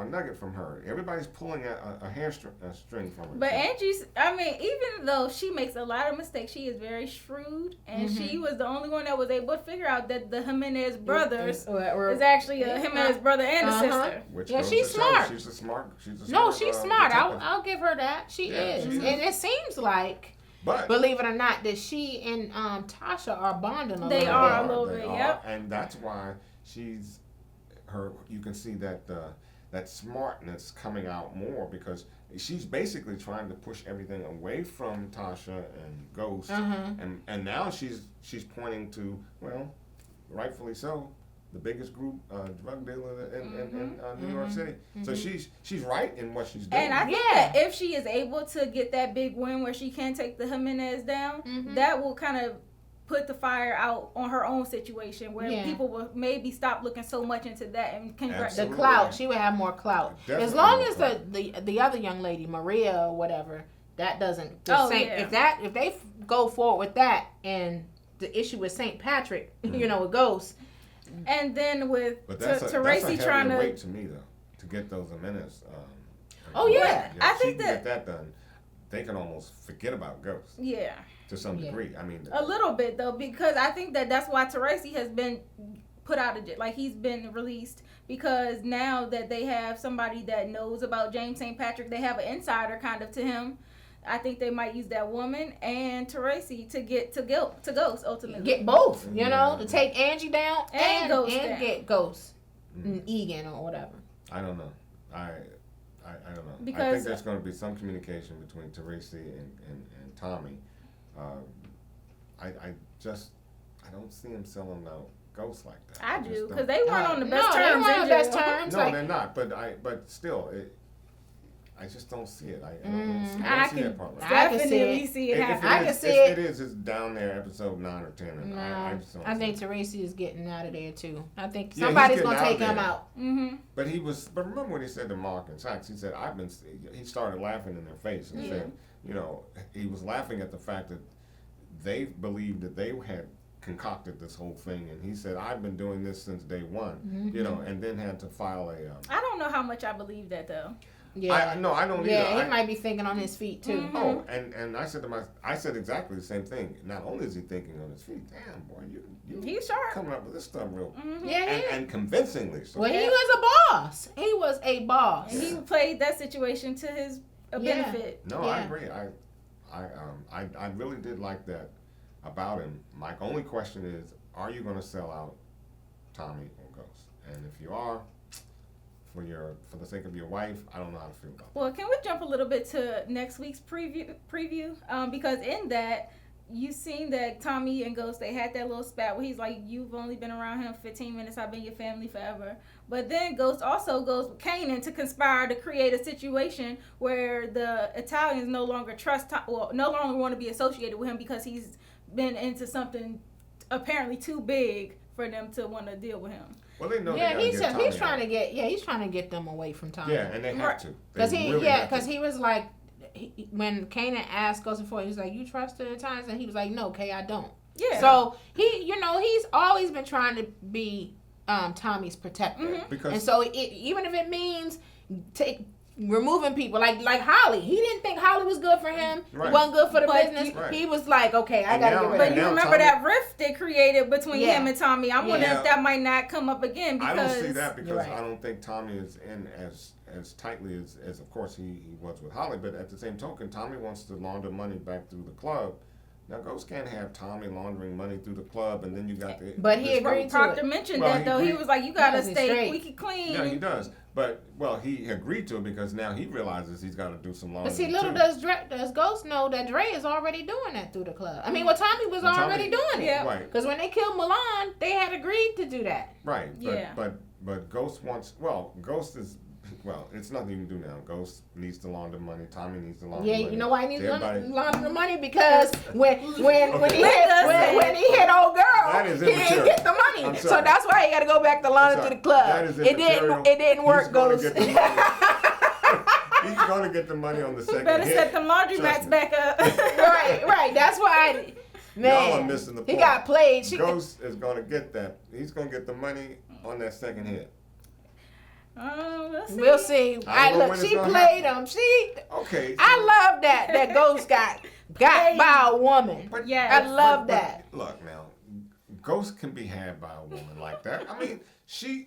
[SPEAKER 5] nugget from her. Everybody's pulling a string from her.
[SPEAKER 3] But Angie's, I mean, even though she makes a lot of mistakes, she is very shrewd, and she was the only one that was able to figure out that the Jimenez brothers is actually a Jimenez brother and a sister.
[SPEAKER 5] Which
[SPEAKER 4] Yeah,
[SPEAKER 5] goes
[SPEAKER 4] she's
[SPEAKER 5] to show
[SPEAKER 4] smart.
[SPEAKER 5] She's a smart.
[SPEAKER 4] No, she's smart.
[SPEAKER 5] detective.
[SPEAKER 4] I'll give her that. She is.
[SPEAKER 5] she is.
[SPEAKER 4] And it seems like,
[SPEAKER 5] But
[SPEAKER 4] believe it or not, that she and Tasha are bonding a little
[SPEAKER 3] They
[SPEAKER 4] bit.
[SPEAKER 3] are a little
[SPEAKER 5] they
[SPEAKER 3] bit,
[SPEAKER 5] are,
[SPEAKER 3] yep.
[SPEAKER 5] And that's why she's her. You can see that that smartness coming out more because she's basically trying to push everything away from Tasha and Ghost, and now she's pointing to, well, rightfully so, the biggest group drug dealer in New York City. So she's right in what she's doing.
[SPEAKER 3] And I think that if she is able to get that big win where she can take the Jimenez down, that will kind of put the fire out on her own situation where people will maybe stop looking so much into that and
[SPEAKER 4] The
[SPEAKER 5] Absolutely.
[SPEAKER 4] clout. She would have more clout.
[SPEAKER 5] Definitely
[SPEAKER 4] as long
[SPEAKER 5] more
[SPEAKER 4] as
[SPEAKER 5] clout.
[SPEAKER 4] the other young lady, Maria or whatever, that doesn't.
[SPEAKER 3] Yeah.
[SPEAKER 4] If they go forward with that and the issue with St. Patrick, with Ghost.
[SPEAKER 3] And then with
[SPEAKER 5] But that's
[SPEAKER 3] Tracy
[SPEAKER 5] a
[SPEAKER 3] trying to
[SPEAKER 5] weight to me though to get those Jimenez.
[SPEAKER 4] Oh, yeah.
[SPEAKER 3] I
[SPEAKER 5] she
[SPEAKER 3] think
[SPEAKER 5] can
[SPEAKER 3] that-
[SPEAKER 5] get that done. They can almost forget about Ghost to some degree. I mean,
[SPEAKER 3] a little bit though, because I think that's why Tracy has been put out of jail. Like he's been released because now that they have somebody that knows about James St. Patrick, they have an insider kind of to him. I think they might use that woman and Tracy to get to Ghost ultimately.
[SPEAKER 4] Get both, to take Angie down
[SPEAKER 3] And Ghost
[SPEAKER 4] and
[SPEAKER 3] down.
[SPEAKER 4] get Ghost, and Egan or whatever.
[SPEAKER 5] I don't know. I don't know. I
[SPEAKER 3] Because-
[SPEAKER 5] think there's going to be some communication between Tracy and Tommy. I don't see him selling out Ghost like that.
[SPEAKER 3] I
[SPEAKER 5] just
[SPEAKER 3] do
[SPEAKER 5] don't.
[SPEAKER 3] because they weren't on the best
[SPEAKER 4] No, they
[SPEAKER 3] terms.
[SPEAKER 4] weren't on
[SPEAKER 3] in
[SPEAKER 4] the best
[SPEAKER 3] jail.
[SPEAKER 4] terms.
[SPEAKER 5] No,
[SPEAKER 4] like,
[SPEAKER 5] they're not. But still, I just don't see it. I
[SPEAKER 4] I
[SPEAKER 5] don't see
[SPEAKER 4] can-
[SPEAKER 5] that part.
[SPEAKER 4] I can see
[SPEAKER 3] Definitely
[SPEAKER 4] it.
[SPEAKER 3] see it
[SPEAKER 5] If
[SPEAKER 3] happening.
[SPEAKER 4] I can
[SPEAKER 5] it is,
[SPEAKER 4] see
[SPEAKER 5] if
[SPEAKER 4] it.
[SPEAKER 5] it is, it's down there, episode 9 or 10. And
[SPEAKER 4] No,
[SPEAKER 5] I just don't
[SPEAKER 4] I
[SPEAKER 5] see
[SPEAKER 4] think
[SPEAKER 5] it.
[SPEAKER 4] Tracy is getting out of there too. I think
[SPEAKER 5] Yeah,
[SPEAKER 4] somebody's
[SPEAKER 5] he's
[SPEAKER 4] gonna
[SPEAKER 5] getting
[SPEAKER 4] take
[SPEAKER 5] out
[SPEAKER 4] him
[SPEAKER 5] there.
[SPEAKER 4] out.
[SPEAKER 3] Mm-hmm.
[SPEAKER 5] But remember what he said to Mark and Sachs? He said, he started laughing in their face and said, he was laughing at the fact that they believed that they had concocted this whole thing. And he said, I've been doing this since day one, and then had to file a...
[SPEAKER 3] I don't know how much I believe that though.
[SPEAKER 4] Yeah,
[SPEAKER 5] I don't
[SPEAKER 4] yeah,
[SPEAKER 5] either.
[SPEAKER 4] he might be thinking on his feet too.
[SPEAKER 5] Oh, and I said exactly the same thing. Not only is he thinking on his feet, damn boy, you
[SPEAKER 3] He's sharp.
[SPEAKER 5] coming up with this stuff real
[SPEAKER 4] Yeah,
[SPEAKER 5] and convincingly. So.
[SPEAKER 4] well, he was a boss. He was a boss.
[SPEAKER 3] And he played that situation to his benefit.
[SPEAKER 5] No, I
[SPEAKER 4] Yeah.
[SPEAKER 5] agree. I really did like that about him. My only question is, are you going to sell out Tommy or Ghost? And if you are, for the sake of your wife, I don't know how to feel about that.
[SPEAKER 3] Well, can we jump a little bit to next week's preview? Because in that, you seen that Tommy and Ghost, they had that little spat where he's like, you've only been around him 15 minutes, I've been your family forever. But then Ghost also goes with Kanan to conspire to create a situation where the Italians no longer no longer want to be associated with him because he's been into something apparently too big for them to want to deal with him.
[SPEAKER 5] Well, they know.
[SPEAKER 4] Yeah,
[SPEAKER 5] they gotta get
[SPEAKER 4] he's
[SPEAKER 5] Tommy
[SPEAKER 4] trying to get them away from Tommy.
[SPEAKER 5] Yeah, and they have to. They
[SPEAKER 4] Because
[SPEAKER 5] really have to.
[SPEAKER 4] he was like, when Kanan asked Ghost before, he was like, "You trust the Italians?" And he was like, "No, Kay, I don't."
[SPEAKER 3] Yeah.
[SPEAKER 4] So he's always been trying to be Tommy's protector.
[SPEAKER 5] Because
[SPEAKER 4] And so even if it means removing people like Holly. He didn't think Holly was good for him.
[SPEAKER 5] Right.
[SPEAKER 4] It wasn't good for the
[SPEAKER 3] But
[SPEAKER 4] business.
[SPEAKER 5] Right.
[SPEAKER 4] He was like, okay, I
[SPEAKER 5] And
[SPEAKER 4] gotta
[SPEAKER 5] now-
[SPEAKER 4] get rid
[SPEAKER 3] But
[SPEAKER 4] of
[SPEAKER 3] you
[SPEAKER 4] him.
[SPEAKER 5] now
[SPEAKER 3] remember
[SPEAKER 5] Tommy-
[SPEAKER 3] that rift they created between
[SPEAKER 4] Yeah.
[SPEAKER 3] him and Tommy. I'm wondering
[SPEAKER 5] Yeah.
[SPEAKER 3] if that might not come up again
[SPEAKER 5] I
[SPEAKER 3] because
[SPEAKER 5] don't see that because
[SPEAKER 4] Right.
[SPEAKER 5] I don't think Tommy is in as tightly as of course he was with Holly. But at the same token, Tommy wants to launder money back through the club. Now Ghost can't have Tommy laundering money through the club, and then you got the.
[SPEAKER 4] But he
[SPEAKER 5] this-
[SPEAKER 4] agreed to
[SPEAKER 3] Proctor
[SPEAKER 4] it.
[SPEAKER 3] mentioned
[SPEAKER 5] Well,
[SPEAKER 3] that
[SPEAKER 5] he
[SPEAKER 3] though. He
[SPEAKER 5] agreed-
[SPEAKER 3] was like, "You gotta
[SPEAKER 4] Yes, he's
[SPEAKER 3] stay
[SPEAKER 4] straight.
[SPEAKER 3] squeaky clean."
[SPEAKER 5] Yeah, he does. But he agreed to it because now he realizes he's got to do some laundering.
[SPEAKER 4] But see, little
[SPEAKER 5] too.
[SPEAKER 4] does Ghost know that Dre is already doing that through the club. I mean, well, Tommy was
[SPEAKER 5] Well, Tommy-
[SPEAKER 4] already doing it.
[SPEAKER 3] Yeah.
[SPEAKER 5] Right.
[SPEAKER 4] Because when they killed Milan, they had agreed to do that.
[SPEAKER 5] Right. But,
[SPEAKER 3] Yeah.
[SPEAKER 5] but Ghost wants. Ghost is. Well, it's nothing you can do now. Ghost needs to launder money. Tommy needs to launder
[SPEAKER 4] Yeah,
[SPEAKER 5] money.
[SPEAKER 4] you know why he needs to
[SPEAKER 5] Everybody-
[SPEAKER 4] launder the money? Because when he
[SPEAKER 5] Okay.
[SPEAKER 4] hit when he hit old girl,
[SPEAKER 5] That is
[SPEAKER 4] he didn't
[SPEAKER 5] immaterial.
[SPEAKER 4] get the money.
[SPEAKER 5] I'm
[SPEAKER 4] So
[SPEAKER 5] sorry.
[SPEAKER 4] that's why he got to go back to launder
[SPEAKER 5] Sorry.
[SPEAKER 4] to the club.
[SPEAKER 5] That is
[SPEAKER 4] It
[SPEAKER 5] immaterial.
[SPEAKER 4] didn't work,
[SPEAKER 5] He's gonna
[SPEAKER 4] Ghost.
[SPEAKER 5] get the money. He's going to get the money on the
[SPEAKER 3] He
[SPEAKER 5] second
[SPEAKER 3] better
[SPEAKER 5] hit.
[SPEAKER 3] set the laundry
[SPEAKER 5] Trust
[SPEAKER 3] mats
[SPEAKER 5] me.
[SPEAKER 3] back up.
[SPEAKER 4] right. That's why. Man,
[SPEAKER 5] Y'all are missing the
[SPEAKER 4] he
[SPEAKER 5] point.
[SPEAKER 4] got played.
[SPEAKER 5] Ghost is going to get that. He's going to get the money on that second hit.
[SPEAKER 3] Let's see.
[SPEAKER 4] We'll see.
[SPEAKER 5] I don't know
[SPEAKER 4] Look,
[SPEAKER 5] when it's
[SPEAKER 4] she
[SPEAKER 5] gonna
[SPEAKER 4] played him.
[SPEAKER 5] Okay.
[SPEAKER 4] I love that Ghost got by a woman.
[SPEAKER 5] But
[SPEAKER 3] Yeah.
[SPEAKER 4] I love that.
[SPEAKER 5] Look now, Ghost can be had by a woman like that. I mean, she's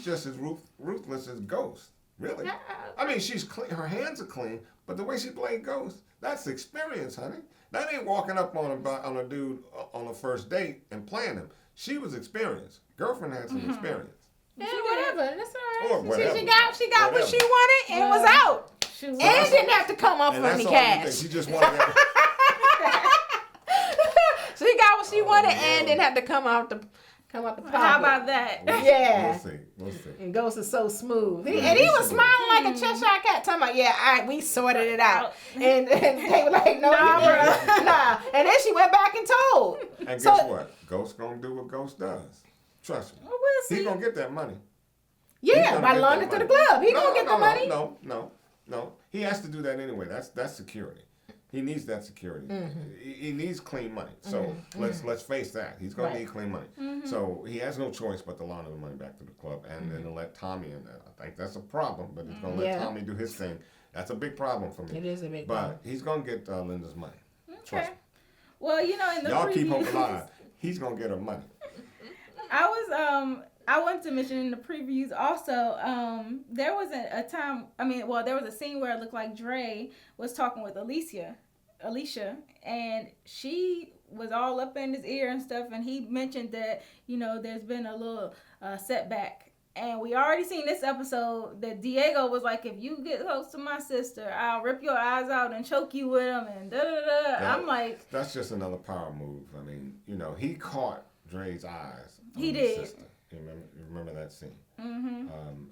[SPEAKER 5] just as ruthless as Ghost. Really. I mean, she's clean. Her hands are clean, but the way she played Ghost, that's experience, honey. That ain't walking up on a dude on a first date and playing him. She was experienced. Girlfriend had some experience.
[SPEAKER 4] Yeah, whatever. That's all
[SPEAKER 5] Or
[SPEAKER 4] right.
[SPEAKER 5] whatever.
[SPEAKER 4] She got what
[SPEAKER 5] Whatever.
[SPEAKER 4] she wanted and was out.
[SPEAKER 3] She was
[SPEAKER 4] And didn't have to come up
[SPEAKER 5] And
[SPEAKER 4] for
[SPEAKER 5] that's
[SPEAKER 4] any
[SPEAKER 5] all you think.
[SPEAKER 4] cash.
[SPEAKER 5] She just wanted that.
[SPEAKER 4] She got what she wanted
[SPEAKER 5] Lord.
[SPEAKER 4] and didn't have to come out the pocket.
[SPEAKER 3] How about that?
[SPEAKER 4] Yeah.
[SPEAKER 5] We'll see.
[SPEAKER 4] And Ghost is so smooth. And he was smiling like a Cheshire cat, talking about, yeah, all right, we sorted it out. And they were like, no,
[SPEAKER 3] Nah,
[SPEAKER 4] you didn't. Nah. And then she went back and told.
[SPEAKER 5] And guess
[SPEAKER 4] So-
[SPEAKER 5] what? Ghost gonna do what Ghost does. Trust me.
[SPEAKER 3] Well, we'll see.
[SPEAKER 5] He's gonna get that money. He's
[SPEAKER 4] Yeah,
[SPEAKER 5] gonna
[SPEAKER 4] by
[SPEAKER 5] get
[SPEAKER 4] laundering
[SPEAKER 5] that
[SPEAKER 4] to the
[SPEAKER 5] money.
[SPEAKER 4] club. He
[SPEAKER 5] No,
[SPEAKER 4] gonna get the money.
[SPEAKER 5] No. He has to do that anyway. That's security. He needs that security. He needs clean money. So let's face that. He's gonna
[SPEAKER 4] Right.
[SPEAKER 5] need clean money. So he has no choice but to launder the money back to the club and then to let Tommy in there. I think that's a problem, but he's gonna let
[SPEAKER 4] Yeah.
[SPEAKER 5] Tommy do his thing. That's a big problem for me.
[SPEAKER 4] It is a big
[SPEAKER 5] But
[SPEAKER 4] problem.
[SPEAKER 5] he's gonna get Linda's money. Trust
[SPEAKER 3] Okay.
[SPEAKER 5] me.
[SPEAKER 3] Well, in the
[SPEAKER 5] Y'all keep hope
[SPEAKER 3] previews-
[SPEAKER 5] alive. He's gonna get her money.
[SPEAKER 3] I wanted to mention in the previews also, there was a time, there was a scene where it looked like Dre was talking with Alicia, and she was all up in his ear and stuff, and he mentioned that, there's been a little setback. And we already seen this episode that Diego was like, if you get close to my sister, I'll rip your eyes out and choke you with them and da-da-da. I'm like...
[SPEAKER 5] That's just another power move. I mean, he caught Dre's eyes on
[SPEAKER 3] He
[SPEAKER 5] his
[SPEAKER 3] did.
[SPEAKER 5] sister. You remember that scene?
[SPEAKER 3] Mm-hmm.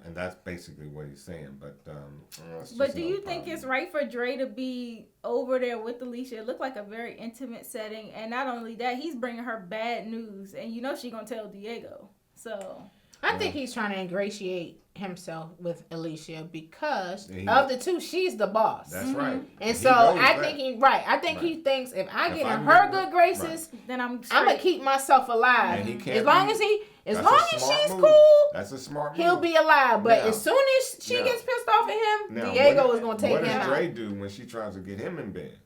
[SPEAKER 5] And that's basically what he's saying. But it's
[SPEAKER 3] But
[SPEAKER 5] just
[SPEAKER 3] do
[SPEAKER 5] another
[SPEAKER 3] you think
[SPEAKER 5] power
[SPEAKER 3] it's
[SPEAKER 5] move.
[SPEAKER 3] right for Dre to be over there with Alicia? It looked like a very intimate setting. And not only that, he's bringing her bad news. And she going to tell Diego. So...
[SPEAKER 4] I think he's trying to ingratiate himself with Alicia because
[SPEAKER 5] Yeah,
[SPEAKER 4] of the two, she's the boss.
[SPEAKER 5] That's right.
[SPEAKER 4] And
[SPEAKER 5] He
[SPEAKER 4] so
[SPEAKER 5] knows
[SPEAKER 4] I
[SPEAKER 5] that.
[SPEAKER 4] think he thinks if I
[SPEAKER 5] If
[SPEAKER 4] get
[SPEAKER 5] I
[SPEAKER 4] in
[SPEAKER 5] can
[SPEAKER 4] her
[SPEAKER 5] get
[SPEAKER 4] good
[SPEAKER 5] her-
[SPEAKER 4] graces,
[SPEAKER 3] then I'm
[SPEAKER 4] I'm gonna
[SPEAKER 3] straight.
[SPEAKER 4] keep myself alive.
[SPEAKER 5] And he can't
[SPEAKER 4] As long
[SPEAKER 5] be-
[SPEAKER 4] as
[SPEAKER 5] That's a smart
[SPEAKER 4] she's
[SPEAKER 5] move.
[SPEAKER 4] cool,
[SPEAKER 5] That's a smart
[SPEAKER 4] he'll
[SPEAKER 5] move.
[SPEAKER 4] be alive. But
[SPEAKER 5] Now-
[SPEAKER 4] as soon as she
[SPEAKER 5] now-
[SPEAKER 4] gets pissed off at him,
[SPEAKER 5] Now,
[SPEAKER 4] Diego
[SPEAKER 5] what
[SPEAKER 4] is gonna take him
[SPEAKER 5] What does Dre
[SPEAKER 4] out.
[SPEAKER 5] do when she tries to get him in bed?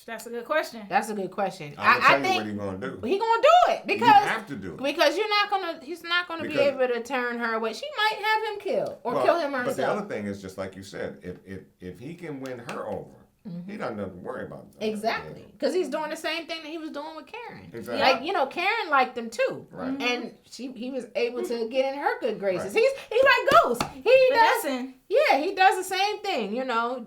[SPEAKER 3] That's a good question.
[SPEAKER 4] That's a good question.
[SPEAKER 5] I'm
[SPEAKER 4] I
[SPEAKER 5] gonna tell you what
[SPEAKER 4] think
[SPEAKER 5] he's gonna do.
[SPEAKER 4] he gonna do it
[SPEAKER 5] You
[SPEAKER 4] because
[SPEAKER 5] have to do it.
[SPEAKER 4] because he's not gonna be
[SPEAKER 5] Because-
[SPEAKER 4] able to turn her away. She might have him killed or
[SPEAKER 5] Well,
[SPEAKER 4] kill him
[SPEAKER 5] But the
[SPEAKER 4] herself.
[SPEAKER 5] other thing is just like you said, if he can win her over, he doesn't have to worry about that.
[SPEAKER 4] Exactly, because he's doing the same thing that he was doing with Karen.
[SPEAKER 5] Exactly.
[SPEAKER 4] Like Karen liked him too,
[SPEAKER 5] Right.
[SPEAKER 4] and he was able to get in her good graces.
[SPEAKER 5] Right.
[SPEAKER 4] He's like Ghost. He does,
[SPEAKER 3] Finessing.
[SPEAKER 4] yeah, he does the same thing.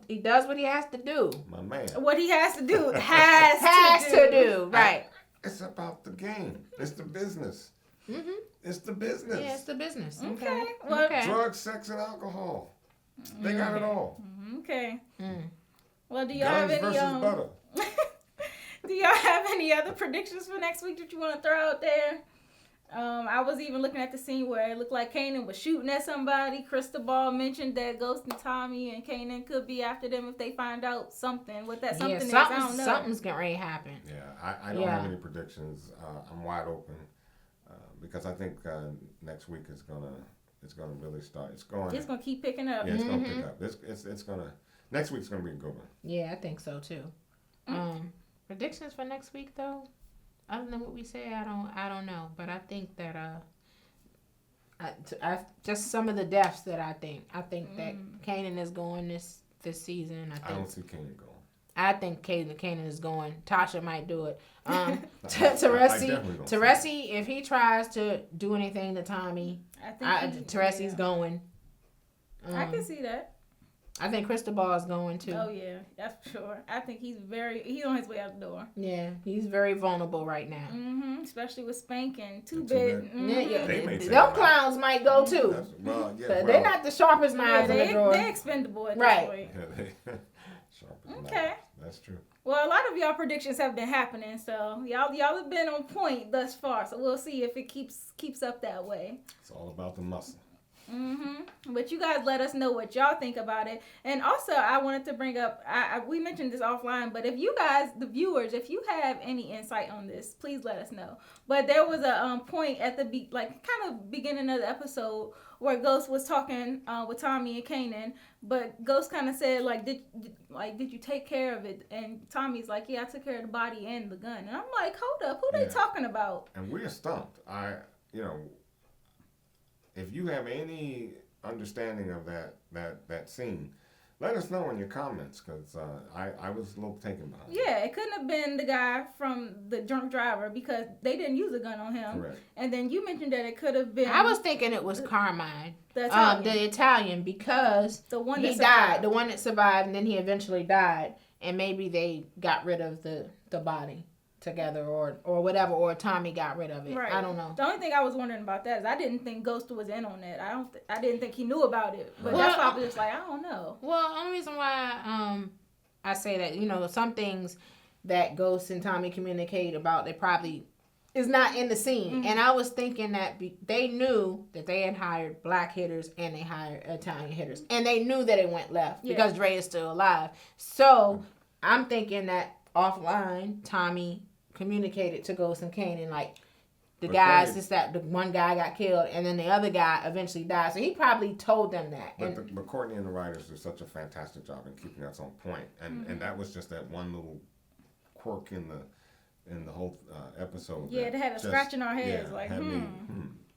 [SPEAKER 4] He does what he has to do.
[SPEAKER 5] My man.
[SPEAKER 3] What he has to do has
[SPEAKER 4] Has to do right.
[SPEAKER 5] It's about the game. It's the business. It's the business.
[SPEAKER 4] Yeah, it's the business.
[SPEAKER 3] Okay. Well,
[SPEAKER 4] Okay.
[SPEAKER 5] Drugs, sex, and alcohol. They got it all.
[SPEAKER 3] Okay.
[SPEAKER 4] Mm.
[SPEAKER 3] Well, do y'all have
[SPEAKER 5] Guns
[SPEAKER 3] any
[SPEAKER 5] versus butter.
[SPEAKER 3] do y'all have any other predictions for next week that you want to throw out there? I was even looking at the scene where it looked like Kanan was shooting at somebody. Cristobal mentioned that Ghost and Tommy and Kanan could be after them if they find out something. What that something is, I don't know.
[SPEAKER 4] Something's getting ready to happen.
[SPEAKER 5] Yeah, I don't have any predictions. I'm wide open because I think next week is it's gonna really start. It's going.
[SPEAKER 3] It's gonna keep picking up.
[SPEAKER 5] Yeah, it's gonna pick up. It's gonna. Next week's gonna be a good one.
[SPEAKER 4] Yeah, I think so too. Predictions for next week though, other than what we say, I don't know. But I think that I just some of the deaths that I think that Kanan is going this season. I don't
[SPEAKER 5] see Kanan going.
[SPEAKER 4] I think Kanan is going. Tasha might do it. Teresi, if he tries to do anything to Tommy, Teresi's going.
[SPEAKER 3] I can see that.
[SPEAKER 4] I think Cristobal is going too.
[SPEAKER 3] Oh yeah, that's for sure. I think he's on his way out the door.
[SPEAKER 4] Yeah, he's very vulnerable right now.
[SPEAKER 3] Especially with Spank and 2-Bit.
[SPEAKER 4] Those clowns might go too. They're not the sharpest knives in the drawer.
[SPEAKER 3] They're expendable at this point.
[SPEAKER 5] Okay. That's true.
[SPEAKER 3] Well, a lot of y'all predictions have been happening, so y'all have been on point thus far. So we'll see if it keeps up that way.
[SPEAKER 5] It's all about the muscle.
[SPEAKER 3] But you guys let us know what y'all think about it. And also, I wanted to bring up, we mentioned this offline, but if you guys, the viewers, if you have any insight on this, please let us know. But there was a point at the beginning of the episode where Ghost was talking with Tommy and Kanan, but Ghost kind of said did you take care of it? And Tommy's like, yeah, I took care of the body and the gun. And I'm like, hold up, who they talking about?
[SPEAKER 5] And we're stumped. If you have any understanding of that scene, let us know in your comments, because I was a little taken by it.
[SPEAKER 3] Yeah, it couldn't have been the guy from the drunk driver because they didn't use a gun on him.
[SPEAKER 5] Correct.
[SPEAKER 3] And then you mentioned that it could have been.
[SPEAKER 4] I was thinking it was Carmine,
[SPEAKER 3] the
[SPEAKER 4] Italian, because
[SPEAKER 3] the one
[SPEAKER 4] he died, the one that survived, and then he eventually died, and maybe they got rid of the body together or whatever, or Tommy got rid of it.
[SPEAKER 3] Right.
[SPEAKER 4] I don't know.
[SPEAKER 3] The only thing I was wondering about that is I didn't think Ghost was in on that. I didn't think he knew about it. But that's why I was just like, I don't know.
[SPEAKER 4] Well, the only reason why I say that, some things that Ghost and Tommy communicate about, they probably is not in the scene. And I was thinking that they knew that they had hired black hitters and they hired Italian hitters. And they knew that it went left because Dre is still alive. So I'm thinking that offline, Tommy communicated to Ghost and Kanan, like, the guys, the one guy got killed, and then the other guy eventually died. So he probably told them that.
[SPEAKER 5] But Courtney and the writers do such a fantastic job in keeping us on point. And that was just that one little quirk in the whole episode.
[SPEAKER 3] Yeah, they had a scratch in our heads,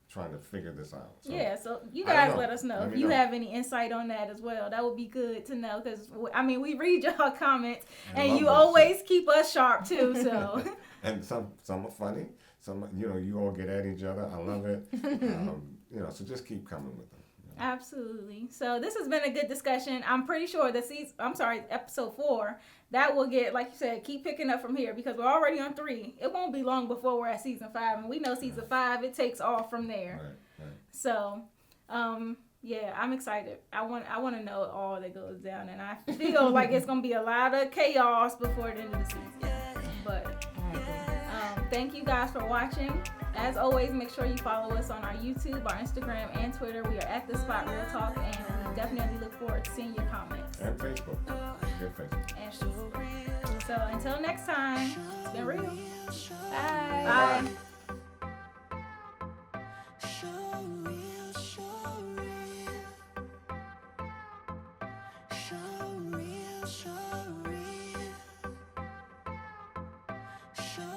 [SPEAKER 5] trying to figure this out.
[SPEAKER 3] So you guys let us know if you have any insight on that as well. That would be good to know, because we read y'all comments and you always keep us sharp too. So
[SPEAKER 5] and some are funny. Some you all get at each other. I love it. So just keep coming with them.
[SPEAKER 3] Absolutely. So this has been a good discussion. I'm pretty sure episode 4, that will get, like you said, keep picking up from here, because we're already on 3. It won't be long before we're at season 5, and we know season 5, it takes off from there.
[SPEAKER 5] Right.
[SPEAKER 3] So, yeah, I'm excited. I want to know all that goes down, and I feel like it's gonna be a lot of chaos before the end of the season. But thank you guys for watching. As always, make sure you follow us on our YouTube, our Instagram, and Twitter. We are at The Spot Real Talk, and we definitely look forward to seeing your comments.
[SPEAKER 5] And Facebook. Good Facebook.
[SPEAKER 3] And Facebook. So until next time, it's been real. Bye.
[SPEAKER 5] Bye.
[SPEAKER 6] Show